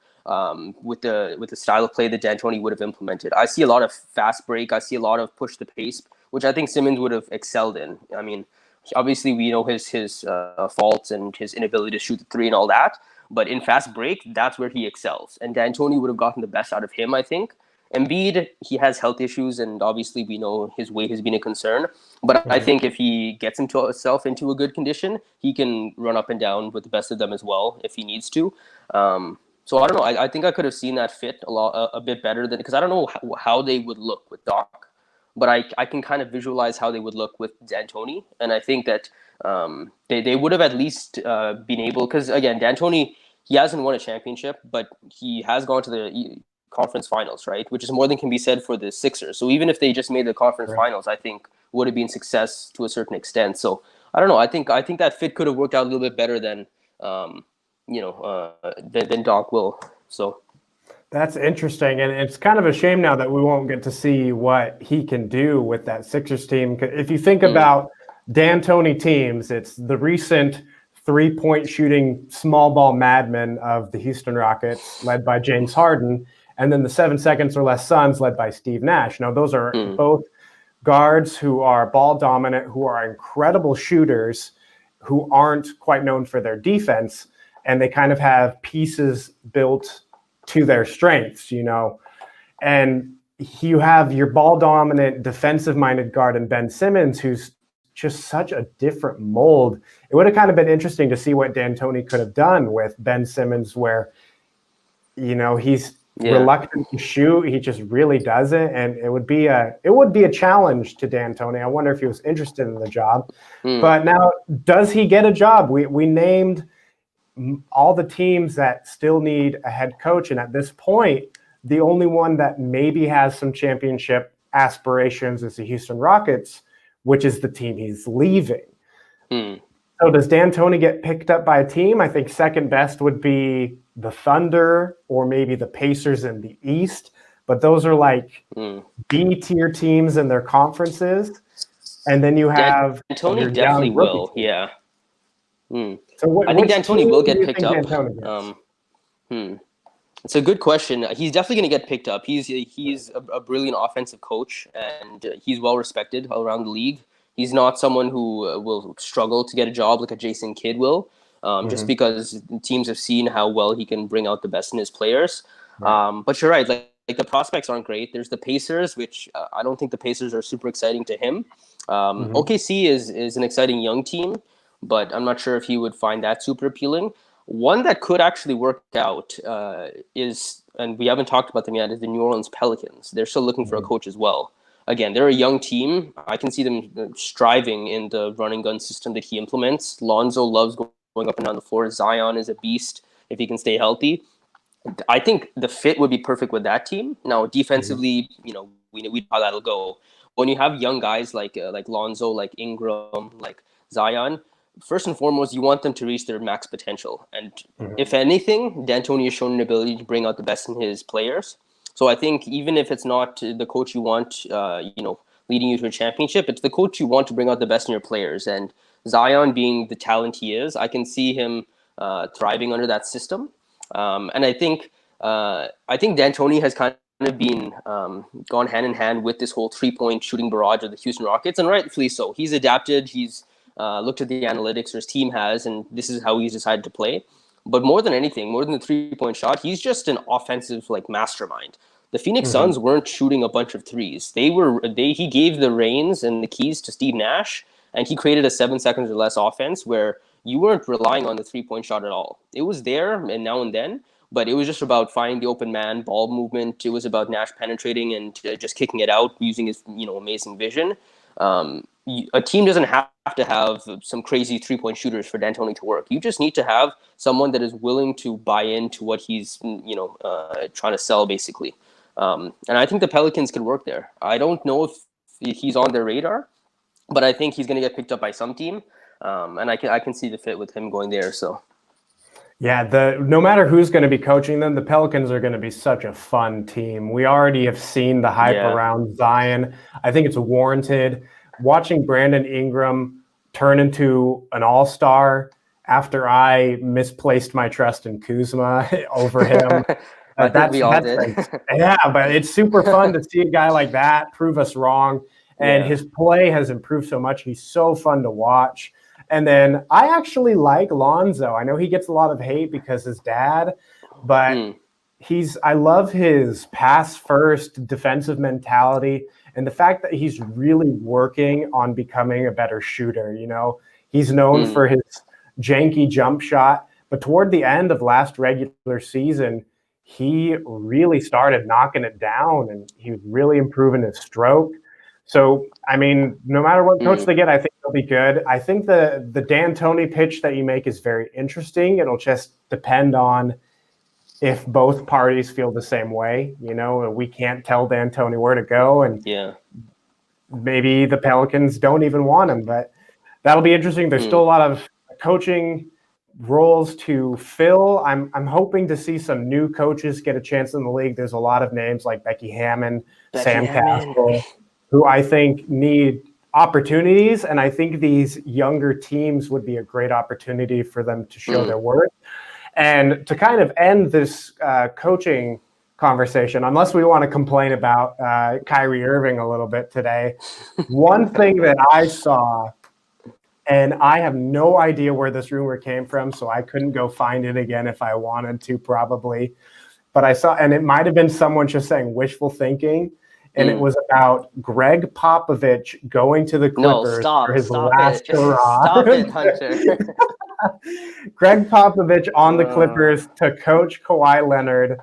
with the style of play that D'Antoni would have implemented. I see a lot of fast break. I see a lot of push the pace, which I think Simmons would have excelled in. I mean, obviously we know his faults and his inability to shoot the three and all that, but in fast break, that's where he excels. And D'Antoni would have gotten the best out of him, I think. Embiid, he has health issues, and obviously we know his weight has been a concern. But I think if he gets himself into a good condition, he can run up and down with the best of them as well if he needs to. So I don't know. I think I could have seen that fit a bit better than, because I don't know how they would look with Doc, but I can kind of visualize how they would look with D'Antoni, and I think that they would have at least been able, because again, D'Antoni, he hasn't won a championship, but he has gone to the conference finals, right? Which is more than can be said for the Sixers. So even if they just made the conference finals, I think would have been success to a certain extent. So I don't know. I think that fit could have worked out a little bit better than than Doc will. So that's interesting, and it's kind of a shame now that we won't get to see what he can do with that Sixers team. If you think about D'Antoni teams, it's the recent 3-point shooting small ball madmen of the Houston Rockets, led by James Harden, and then the 7 seconds or less Suns, led by Steve Nash. Now, those are both guards who are ball dominant, who are incredible shooters, who aren't quite known for their defense, and they kind of have pieces built to their strengths, And you have your ball dominant, defensive minded guard in Ben Simmons, who's just such a different mold. It would have kind of been interesting to see what D'Antoni could have done with Ben Simmons, where, he's reluctant to shoot. He just really doesn't. And it would be a challenge to D'Antoni. I wonder if he was interested in the job. But now, does he get a job? We named all the teams that still need a head coach. And at this point, the only one that maybe has some championship aspirations as the Houston Rockets, which is the team he's leaving. Hmm. So does D'Antoni get picked up by a team? I think second best would be the Thunder or maybe the Pacers in the East, but those are like B-tier teams in their conferences. And then you have D'Antoni your definitely young rookie will. team. Yeah. Hmm. So I think which D'Antoni team will do get you picked think up. D'Antoni gets? It's a good question. He's definitely going to get picked up. He's a brilliant offensive coach, and he's well respected around the league. He's not someone who will struggle to get a job like a Jason Kidd will, just because teams have seen how well he can bring out the best in his players. Right. But you're right. Like the prospects aren't great. There's the Pacers, which I don't think the Pacers are super exciting to him. OKC is an exciting young team, but I'm not sure if he would find that super appealing. One that could actually work out is, and we haven't talked about them yet, is the New Orleans Pelicans. They're still looking for a coach as well. Again, they're a young team. I can see them striving in the running gun system that he implements. Lonzo loves going up and down the floor. Zion is a beast if he can stay healthy. I think the fit would be perfect with that team. Now, defensively, we know how that'll go. When you have young guys like Lonzo, like Ingram, like Zion, first and foremost, you want them to reach their max potential. And if anything, D'Antoni has shown an ability to bring out the best in his players. So I think even if it's not the coach you want, leading you to a championship, it's the coach you want to bring out the best in your players. And Zion being the talent he is, I can see him thriving under that system. And I think D'Antoni has kind of been gone hand in hand with this whole 3-point shooting barrage of the Houston Rockets, and rightfully so. He's adapted. He's looked at the analytics, or his team has, and this is how he's decided to play. But more than anything, more than the 3-point shot, he's just an offensive mastermind. The Phoenix Suns weren't shooting a bunch of threes. He gave the reins and the keys to Steve Nash, and he created a 7 seconds or less offense where you weren't relying on the 3-point shot at all. It was there and now and then, but it was just about finding the open man, ball movement. It was about Nash penetrating and just kicking it out using his amazing vision. A team doesn't have to have some crazy 3-point shooters for D'Antoni to work. You just need to have someone that is willing to buy into what he's trying to sell, basically. And I think the Pelicans could work there. I don't know if he's on their radar, but I think he's going to get picked up by some team. And I can see the fit with him going there. So, yeah, no matter who's going to be coaching them, the Pelicans are going to be such a fun team. We already have seen the hype around Zion. I think it's warranted. Watching Brandon Ingram turn into an all-star after I misplaced my trust in Kuzma over him. I think we all did. Yeah, but it's super fun to see a guy like that prove us wrong. And his play has improved so much. He's so fun to watch. And then I actually like Lonzo. I know he gets a lot of hate because his dad, but I love his pass first defensive mentality and the fact that he's really working on becoming a better shooter. He's known for his janky jump shot, but toward the end of last regular season, he really started knocking it down and he was really improving his stroke. So, I mean, no matter what coach they get, I think they'll be good. I think the D'Antoni pitch that you make is very interesting. It'll just depend on if both parties feel the same way. We can't tell D'Antoni where to go, and maybe the Pelicans don't even want him. But that'll be interesting. There's still a lot of coaching roles to fill. I'm hoping to see some new coaches get a chance in the league. There's a lot of names like Becky Hammond, Sam Cassell, who I think need opportunities. And I think these younger teams would be a great opportunity for them to show their worth. And to kind of end this coaching conversation, unless we want to complain about Kyrie Irving a little bit today, one thing that I saw, and I have no idea where this rumor came from, so I couldn't go find it again if I wanted to probably, but I saw, and it might have been someone just saying wishful thinking, and it was about Greg Popovich going to the Clippers for his last hurrah. Stop it, Hunter. Greg Popovich on the Clippers to coach Kawhi Leonard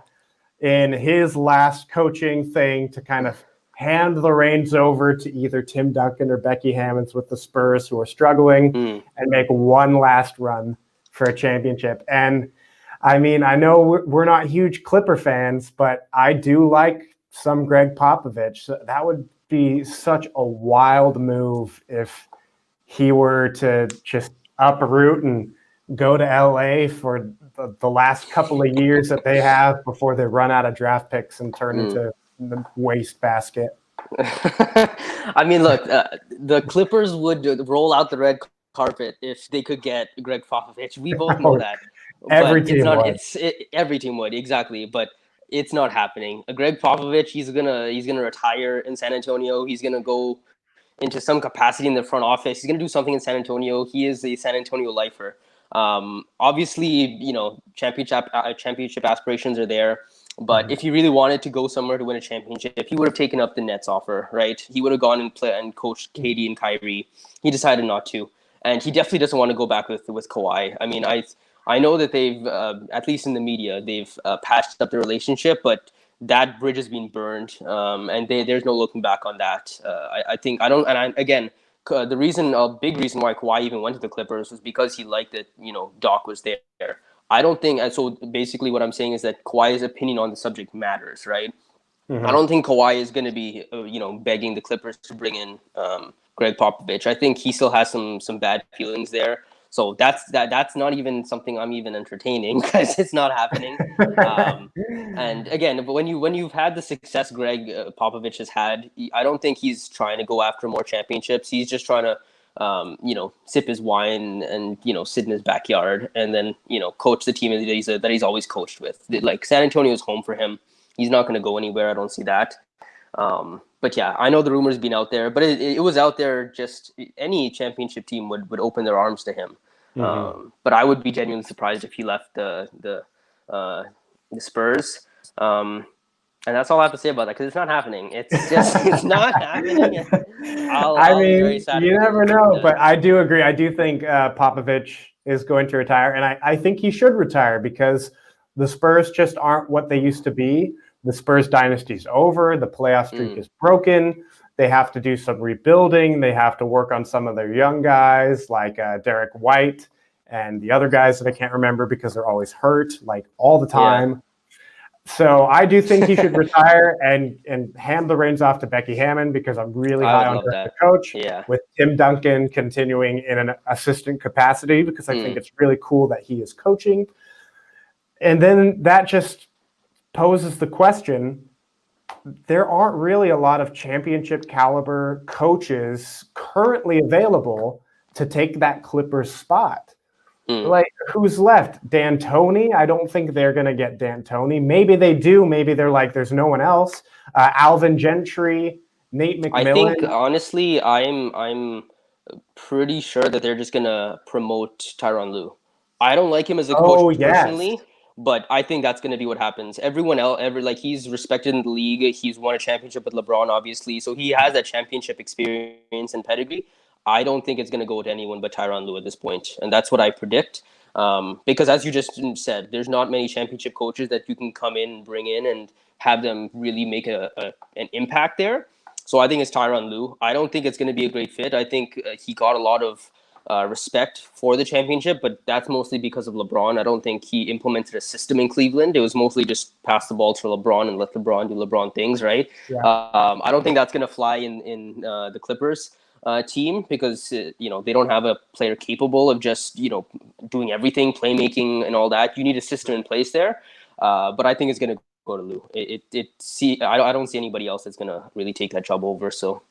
in his last coaching thing to kind of hand the reins over to either Tim Duncan or Becky Hammond with the Spurs, who are struggling, and make one last run for a championship. And I mean, I know we're not huge Clipper fans, but I do like some Greg Popovich. So that would be such a wild move if he were to just uproot and go to LA for the last couple of years that they have before they run out of draft picks and turn into the waste basket. I mean, look, the Clippers would roll out the red carpet if they could get Greg Popovich. We both know that. Every But team would. Every team would, exactly. But it's not happening. Greg Popovich, he's gonna retire in San Antonio. He's gonna go into some capacity in the front office. He's gonna do something in San Antonio. He is a San Antonio lifer. Obviously, you know, championship aspirations are there. But if he really wanted to go somewhere to win a championship, he would have taken up the Nets offer, right? He would have gone and coached KD and Kyrie. He decided not to, and he definitely doesn't want to go back with Kawhi. I mean, I know that they've at least in the media they've patched up the relationship, but that bridge has been burned, and there's no looking back on that. I think I don't, and again, a big reason why Kawhi even went to the Clippers was because he liked that, you know, Doc was there. I don't think, and so basically what I'm saying is that Kawhi's opinion on the subject matters, right? I don't think Kawhi is going to be, you know, begging the Clippers to bring in Greg Popovich. I think he still has some bad feelings there. So that's not even something I'm even entertaining because it's not happening. And again, but when you've had the success Greg Popovich has had, I don't think he's trying to go after more championships. He's just trying to, you know, sip his wine and, you know, sit in his backyard and then, you know, coach the team that he's always coached with. Like San Antonio is home for him. He's not going to go anywhere. I don't see that. But yeah, I know the rumor's been out there, but it was out there. Just any championship team would open their arms to him. But I would be genuinely surprised if he left the Spurs. And that's all I have to say about that because it's not happening. It's not happening. I mean, you never know, but I do agree. I do think Popovich is going to retire, and I think he should retire because the Spurs just aren't what they used to be. The Spurs dynasty's over. The playoff streak is broken. They have to do some rebuilding. They have to work on some of their young guys like Derek White and the other guys that I can't remember because they're always hurt, like all the time. Yeah. So I do think he should retire and hand the reins off to Becky Hammon because I'm really high on her as a coach. Yeah. With Tim Duncan continuing in an assistant capacity because I think it's really cool that he is coaching. And then that just poses the question, there aren't really a lot of championship caliber coaches currently available to take that Clippers spot. Like, who's left? D'Antoni? I don't think they're going to get D'Antoni. Maybe they do. Maybe they're like, there's no one else. Alvin Gentry, Nate McMillan. I think, honestly, I'm pretty sure that they're just going to promote Tyronn Lue. I don't like him as a coach personally, but I think that's going to be what happens. Everyone else, he's respected in the league. He's won a championship with LeBron, obviously. So he has that championship experience and pedigree. I don't think it's going to go to anyone but Tyronn Lue at this point. And that's what I predict. Because as you just said, there's not many championship coaches that you can come in and bring in and have them really make an impact there. So I think it's Tyronn Lue. I don't think it's going to be a great fit. I think he got a lot of respect for the championship, but that's mostly because of LeBron. I don't think he implemented a system in Cleveland. It was mostly just pass the ball to LeBron and let LeBron do LeBron things, right? Yeah. I don't think that's going to fly in the Clippers team because they don't have a player capable of just doing everything, playmaking and all that. You need a system in place there, but I think it's going to go to Lue. I don't see anybody else that's going to really take that job over. So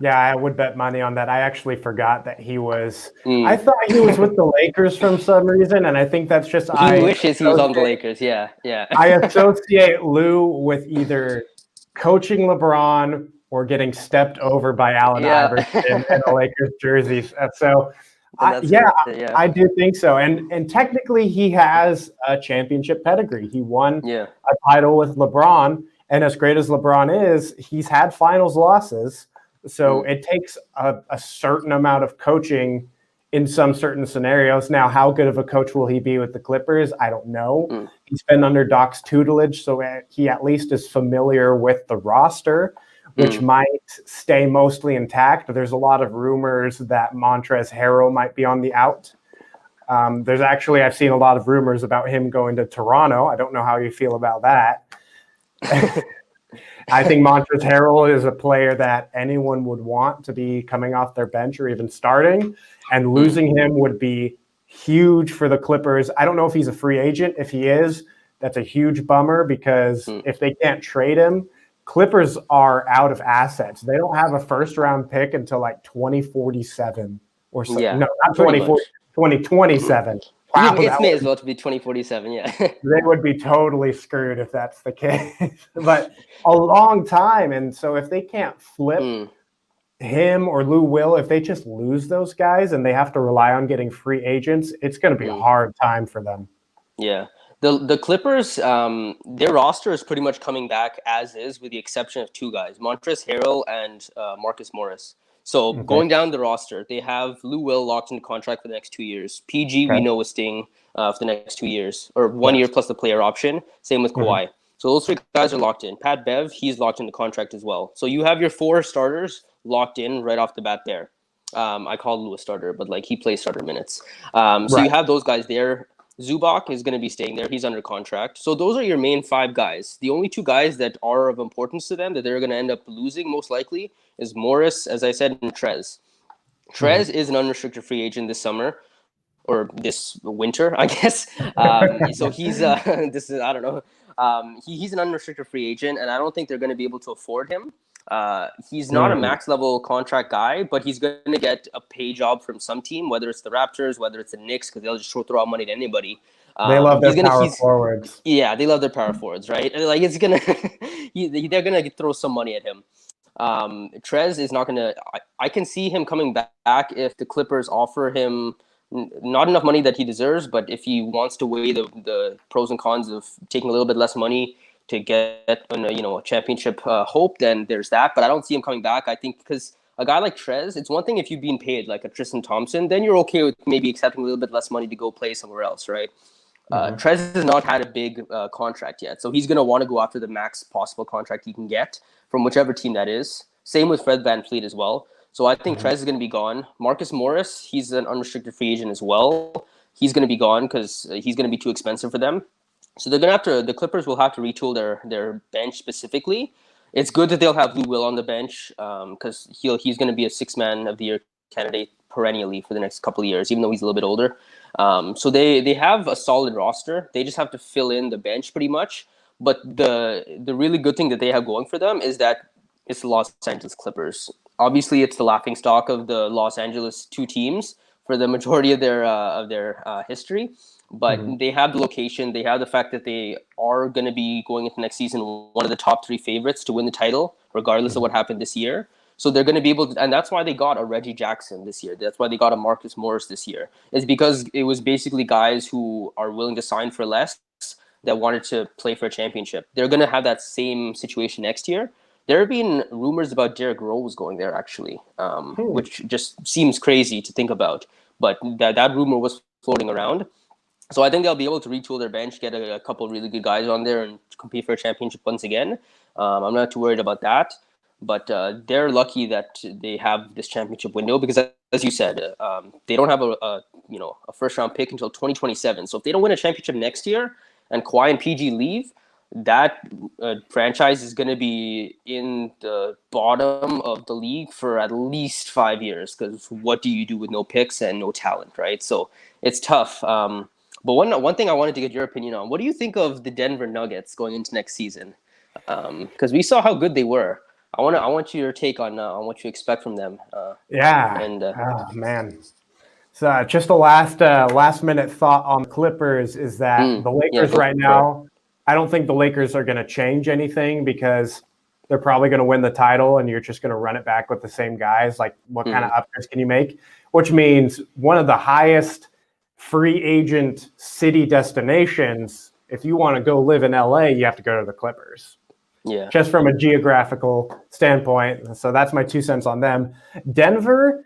yeah, I would bet money on that. I actually forgot that he was. I thought he was with the Lakers for some reason, and I think that's just. He wishes he was on the Lakers. Yeah. I associate Lue with either coaching LeBron or getting stepped over by Allen Iverson in a Lakers jersey. So, I do think so. And technically, he has a championship pedigree. He won a title with LeBron, and as great as LeBron is, he's had finals losses. So it takes a certain amount of coaching in some certain scenarios. Now, how good of a coach will he be with the Clippers? I don't know. He's been under Doc's tutelage, so he at least is familiar with the roster, which might stay mostly intact. There's a lot of rumors that Montrezl Harrell might be on the out. I've seen a lot of rumors about him going to Toronto. I don't know how you feel about that. I think Montrezl Harrell is a player that anyone would want to be coming off their bench or even starting, and losing him would be huge for the Clippers. I don't know if he's a free agent. If he is, that's a huge bummer because if they can't trade him, Clippers are out of assets. They don't have a first-round pick until like 2047 or so. Yeah, No, not 2027. Wow, it may as well to be 2047. Yeah, they would be totally screwed if that's the case. But a long time, and so if they can't flip him or Lou Will, if they just lose those guys and they have to rely on getting free agents, it's going to be a hard time for them. Yeah. The Clippers, their roster is pretty much coming back as is, with the exception of two guys, Montrezl Harrell and Marcus Morris. So going down the roster, they have Lou Will locked into contract for the next 2 years. PG, we know, is staying for the next 2 years, or 1 year plus the player option. Same with Kawhi. So those three guys are locked in. Pat Bev, he's locked into contract as well. So you have your four starters locked in right off the bat there. I call Lou a starter, but like he plays starter minutes. So you have those guys there. Zubac is going to be staying there. He's under contract. So those are your main five guys. The only two guys that are of importance to them that they're going to end up losing most likely is Morris, as I said, and Trez. Trez is an unrestricted free agent this summer, or this winter, I guess. So he's this is, I don't know. He's an unrestricted free agent, and I don't think they're going to be able to afford him. He's not a max level contract guy, but he's going to get a pay job from some team, whether it's the Raptors, whether it's the Knicks, because they'll just throw out money to anybody. They love their power forwards. Yeah, they love their power forwards, right? Like it's gonna, they're gonna throw some money at him. Trez is not gonna. I can see him coming back if the Clippers offer him not enough money that he deserves, but if he wants to weigh the pros and cons of taking a little bit less money to get a championship hope, then there's that. But I don't see him coming back. I think because a guy like Trez, it's one thing if you've been paid like a Tristan Thompson, then you're okay with maybe accepting a little bit less money to go play somewhere else, right? Trez has not had a big contract yet, so he's going to want to go after the max possible contract he can get from whichever team that is. Same with Fred VanVleet as well. So I think Trez is going to be gone. Marcus Morris, he's an unrestricted free agent as well. He's going to be gone because he's going to be too expensive for them. So they're going to have to. The Clippers will have to retool their bench specifically. It's good that they'll have Lou Will on the bench because he's going to be a six-man of the year candidate perennially for the next couple of years, even though he's a little bit older. So they have a solid roster. They just have to fill in the bench pretty much. But the really good thing that they have going for them is that it's the Los Angeles Clippers. Obviously, it's the laughingstock of the Los Angeles two teams for the majority of their history. But they have the location. They have the fact that they are going to be going into next season one of the top three favorites to win the title, regardless of what happened this year. So they're going to be able to, and that's why they got a Reggie Jackson this year. That's why they got a Marcus Morris this year. It's because it was basically guys who are willing to sign for less that wanted to play for a championship. They're going to have that same situation next year. There have been rumors about Derrick Rose going there, actually, which just seems crazy to think about. But that rumor was floating around. So I think they'll be able to retool their bench, get a couple of really good guys on there, and compete for a championship once again. I'm not too worried about that. But they're lucky that they have this championship window because, as you said, they don't have a first round pick until 2027. So if they don't win a championship next year and Kawhi and PG leave, that franchise is going to be in the bottom of the league for at least 5 years. Because what do you do with no picks and no talent, right? So it's tough. But one thing I wanted to get your opinion on: what do you think of the Denver Nuggets going into next season? Because we saw how good they were. I want your take on what you expect from them. Oh man. So just a last minute thought on the Clippers is that the Lakers right now, I don't think the Lakers are going to change anything because they're probably going to win the title and you're just going to run it back with the same guys. Like what kind of upgrades can you make? Which means one of the highest free agent city destinations, if you want to go live in LA, you have to go to the Clippers. Yeah. Just from a geographical standpoint. So that's my 2 cents on them. Denver,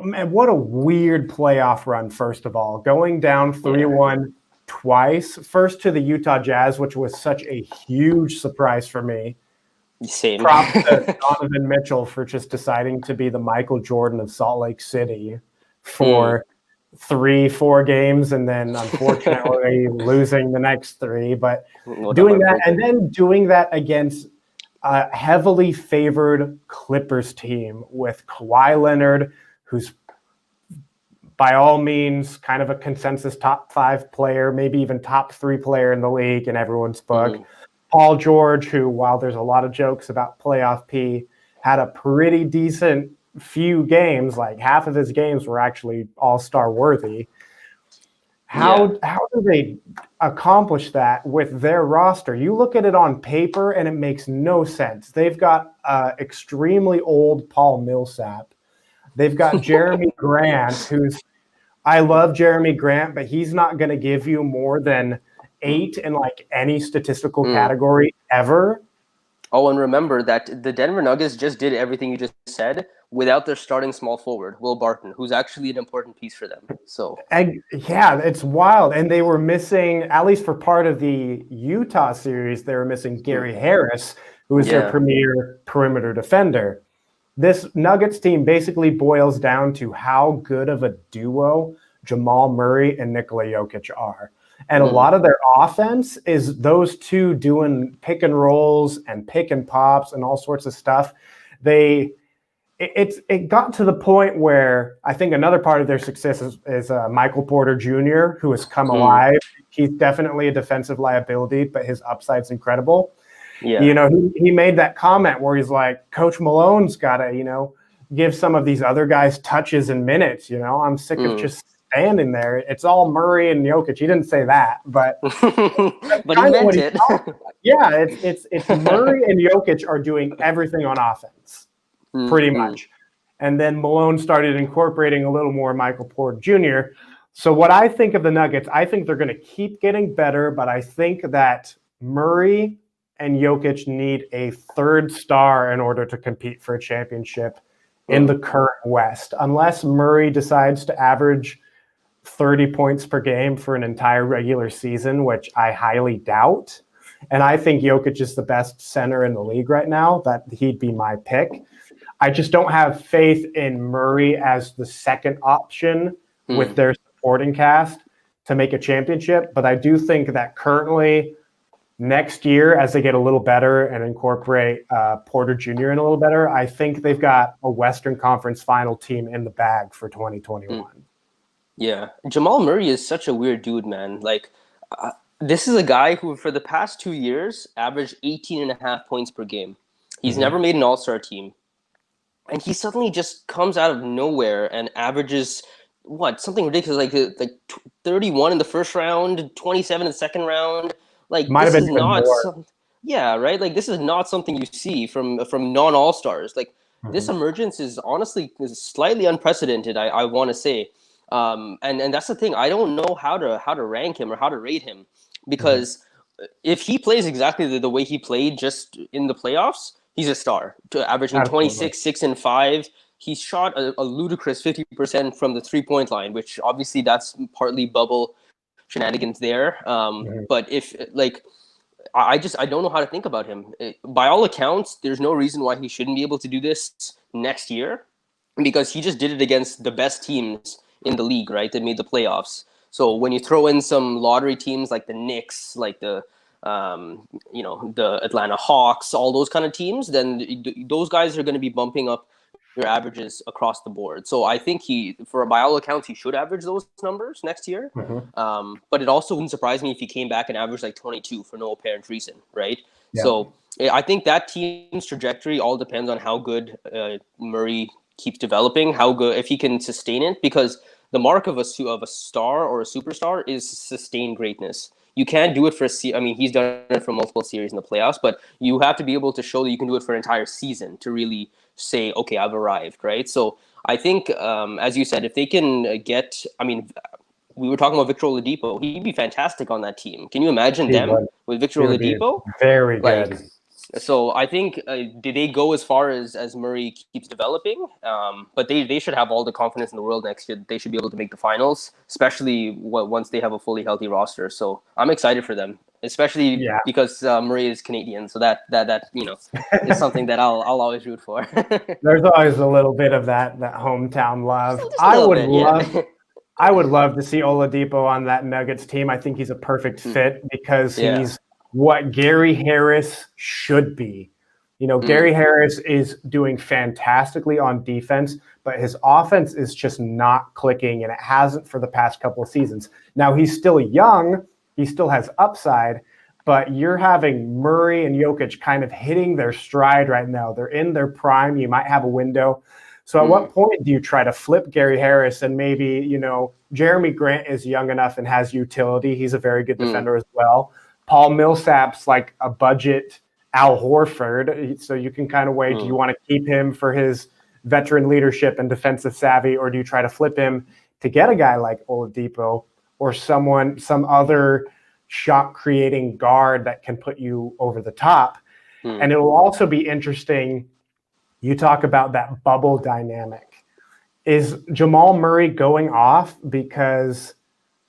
man, what a weird playoff run, first of all. Going down 3-1 twice. First to the Utah Jazz, which was such a huge surprise for me. Same. Props to Donovan Mitchell for just deciding to be the Michael Jordan of Salt Lake City for 3-4 games and then unfortunately losing the next 3, but doing that and then doing that against a heavily favored Clippers team with Kawhi Leonard, who's by all means kind of a consensus top 5 player, maybe even top 3 player in the league in everyone's book. Mm-hmm. Paul George, who, while there's a lot of jokes about playoff P, had a pretty decent few games. Like half of his games were actually all-star worthy. How do they accomplish that with their roster? You look at it on paper and it makes no sense. They've got extremely old Paul Millsap. They've got Jeremy Grant, I love Jeremy Grant, but he's not going to give you more than 8 in like any statistical category ever. Oh, and remember that the Denver Nuggets just did everything you just said without their starting small forward, Will Barton, who's actually an important piece for them. So it's wild. And they were missing, at least for part of the Utah series, they were missing Gary Harris, who is their premier perimeter defender. This Nuggets team basically boils down to how good of a duo Jamal Murray and Nikola Jokic are. And a lot of their offense is those two doing pick and rolls and pick and pops and all sorts of stuff. It got to the point where I think another part of their success is Michael Porter Jr., who has come alive. He's definitely a defensive liability, but his upside's incredible. Yeah. You know, he made that comment where he's like, Coach Malone's got to, give some of these other guys touches and minutes. I'm sick of just standing there. It's all Murray and Jokic. He didn't say that, but but he meant it. Yeah, it's Murray and Jokic are doing everything on offense, pretty much. And then Malone started incorporating a little more Michael Porter Jr. So what I think of the Nuggets, I think they're going to keep getting better, but I think that Murray and Jokic need a third star in order to compete for a championship in the current West. Unless Murray decides to average 30 points per game for an entire regular season, which I highly doubt. And I think Jokic is the best center in the league right now, that he'd be my pick. I just don't have faith in Murray as the second option with their supporting cast to make a championship. But I do think that currently next year, as they get a little better and incorporate Porter Jr. in a little better, I think they've got a Western Conference final team in the bag for 2021. Yeah. Jamal Murray is such a weird dude, man. Like, this is a guy who, for the past 2 years, averaged 18.5 points per game. He's never made an all-star team. And he suddenly just comes out of nowhere and averages, something ridiculous, like 31 in the first round, 27 in the second round. Like, this is not right? Like, this is not something you see from non-all-stars. Like, this emergence is slightly unprecedented, I want to say. And that's the thing. I don't know how to rank him or how to rate him, because if he plays exactly the way he played just in the playoffs, he's a star. Averaging 26, 6, and 5. He shot a ludicrous 50% from the 3-point line, which obviously that's partly bubble shenanigans there. But if I don't know how to think about him. By all accounts, there's no reason why he shouldn't be able to do this next year, because he just did it against the best teams in the league, right? That made the playoffs. So when you throw in some lottery teams like the Knicks, like the Atlanta Hawks, all those kind of teams, then those guys are going to be bumping up your averages across the board. So I think by all accounts, he should average those numbers next year. But it also wouldn't surprise me if he came back and averaged like 22 for no apparent reason, right? Yeah. So I think that team's trajectory all depends on how good Murray keeps developing, how good, if he can sustain it, because the mark of a star or a superstar is sustained greatness. You can't do it for he's done it for multiple series in the playoffs, but you have to be able to show that you can do it for an entire season to really say, okay, I've arrived, right? So I think, as you said, if they can get, we were talking about Victor Oladipo. He'd be fantastic on that team. Can you imagine them with Victor Oladipo? Very good. So I think did they go as far as Murray keeps developing? But they should have all the confidence in the world next year. They should be able to make the finals, especially once they have a fully healthy roster. So I'm excited for them, especially because Murray is Canadian. So that is something that I'll always root for. There's always a little bit of that hometown love. I would love to see Oladipo on that Nuggets team. I think he's a perfect fit because he's what Gary Harris should be. Gary Harris is doing fantastically on defense, but his offense is just not clicking, and it hasn't for the past couple of seasons. Now, he's still young. He still has upside, but you're having Murray and Jokic kind of hitting their stride right now. They're in their prime. You might have a window. So at what point do you try to flip Gary Harris and maybe, Jeremy Grant is young enough and has utility. He's a very good defender as well. Paul Millsap's like a budget Al Horford. So you can kind of weigh, do you want to keep him for his veteran leadership and defensive savvy, or do you try to flip him to get a guy like Oladipo or some other shot creating guard that can put you over the top? And it will also be interesting. You talk about that bubble dynamic. Is Jamal Murray going off because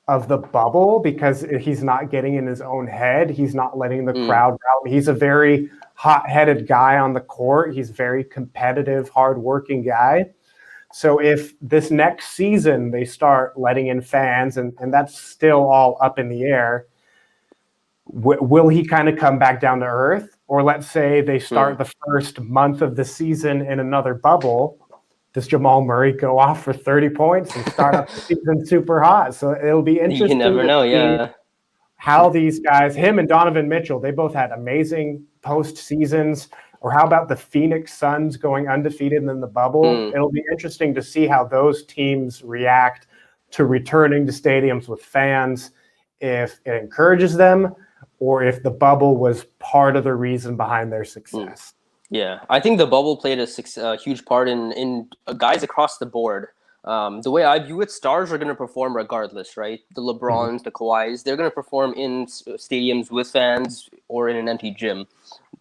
of the bubble? Because he's not getting in his own head. He's not letting the crowd out. He's a very hot-headed guy on the court. He's a very competitive, hard-working guy. So if this next season they start letting in fans, and that's still all up in the air, will he kind of come back down to earth? Or let's say they start the first month of the season in another bubble. Does Jamal Murray go off for 30 points and start up the season super hot? So it'll be interesting. You never know, how these guys, him and Donovan Mitchell, they both had amazing post seasons. Or how about the Phoenix Suns going undefeated in the bubble? It'll be interesting to see how those teams react to returning to stadiums with fans, if it encourages them, or if the bubble was part of the reason behind their success. Yeah, I think the bubble played a huge part in guys across the board. The way I view it, stars are going to perform regardless, right? The LeBrons, the Kawhis, they're going to perform in stadiums with fans or in an empty gym.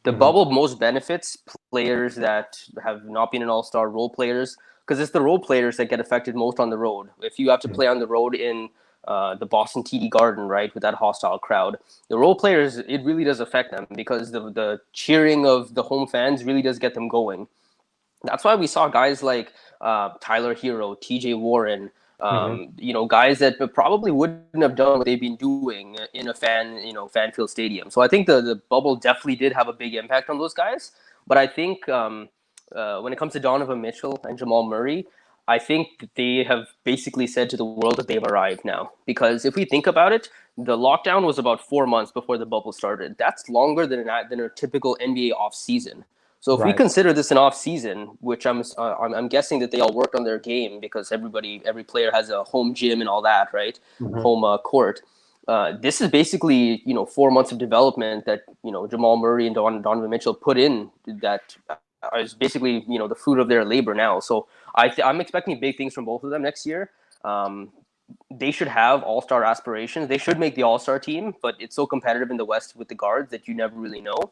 The bubble most benefits players that have not been an all-star role players, because it's the role players that get affected most on the road. If you have to play on the road in the Boston TD Garden, right, with that hostile crowd, the role players, it really does affect them, because the cheering of the home fans really does get them going. That's why we saw guys like Tyler Hero, TJ Warren, guys that probably wouldn't have done what they've been doing in a fan-filled stadium. So I think the bubble definitely did have a big impact on those guys. But I think when it comes to Donovan Mitchell and Jamal Murray, I think they have basically said to the world that they've arrived now. Because if we think about it, the lockdown was about 4 months before the bubble started. That's longer than a typical NBA off-season. So if we consider this an off season, which I'm guessing that they all worked on their game, because every player has a home gym and all that, right? Home court. This is basically 4 months of development that Jamal Murray and Donovan Mitchell put in, that is basically the fruit of their labor now. So I'm expecting big things from both of them next year. They should have all-star aspirations. They should make the all-star team, but it's so competitive in the West with the guards that you never really know.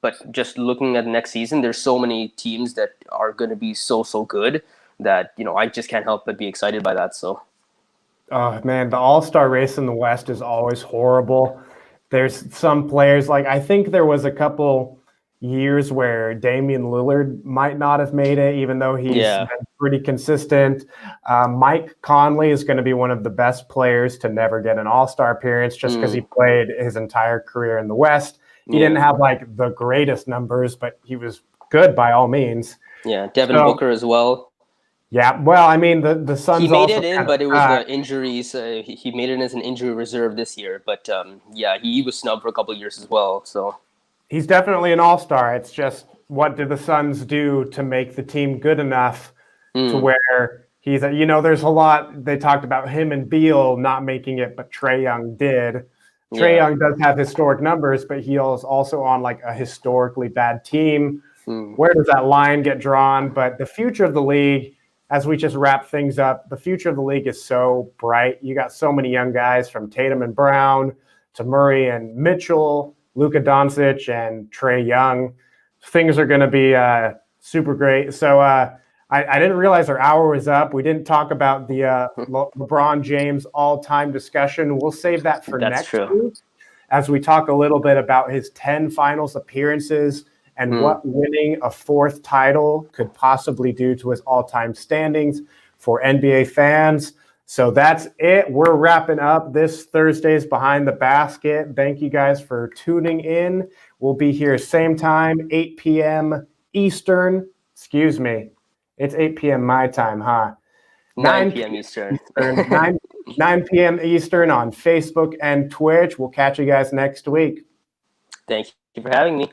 But just looking at next season, there's so many teams that are going to be so good that I just can't help but be excited by that. So, oh man, the all-star race in the West is always horrible. There's some players, like I think there was a couple years where Damian Lillard might not have made it, even though he's been pretty consistent. Mike Conley is going to be one of the best players to never get an all-star appearance, just because he played his entire career in the West. He didn't have like the greatest numbers, but he was good by all means. Yeah, Devin Booker as well. Yeah, well, I mean, the Suns. He made it in, but it was the injuries. He made it as an injury reserve this year, but he was snubbed for a couple of years as well. So he's definitely an all-star. It's just, what did the Suns do to make the team good enough to where he's there's a lot. They talked about him and Beal not making it, but Trae Young did. Trae Young does have historic numbers, but he is also on like a historically bad team. Where does that line get drawn? But the future of the league, as we just wrap things up, the future of the league is so bright. You got so many young guys, from Tatum and Brown to Murray and Mitchell, Luka Doncic and Trae Young. Things are going to be super great. So I didn't realize our hour was up. We didn't talk about the LeBron James all-time discussion. We'll save that for next week, as we talk a little bit about his 10 finals appearances and what winning a fourth title could possibly do to his all-time standings for NBA fans. So that's it. We're wrapping up this Thursday's Behind the Basket. Thank you guys for tuning in. We'll be here same time, 8 p.m. Eastern. Excuse me. It's 8 p.m. my time, huh? 9 p.m. Eastern. 9 p.m. Eastern on Facebook and Twitch. We'll catch you guys next week. Thank you for having me.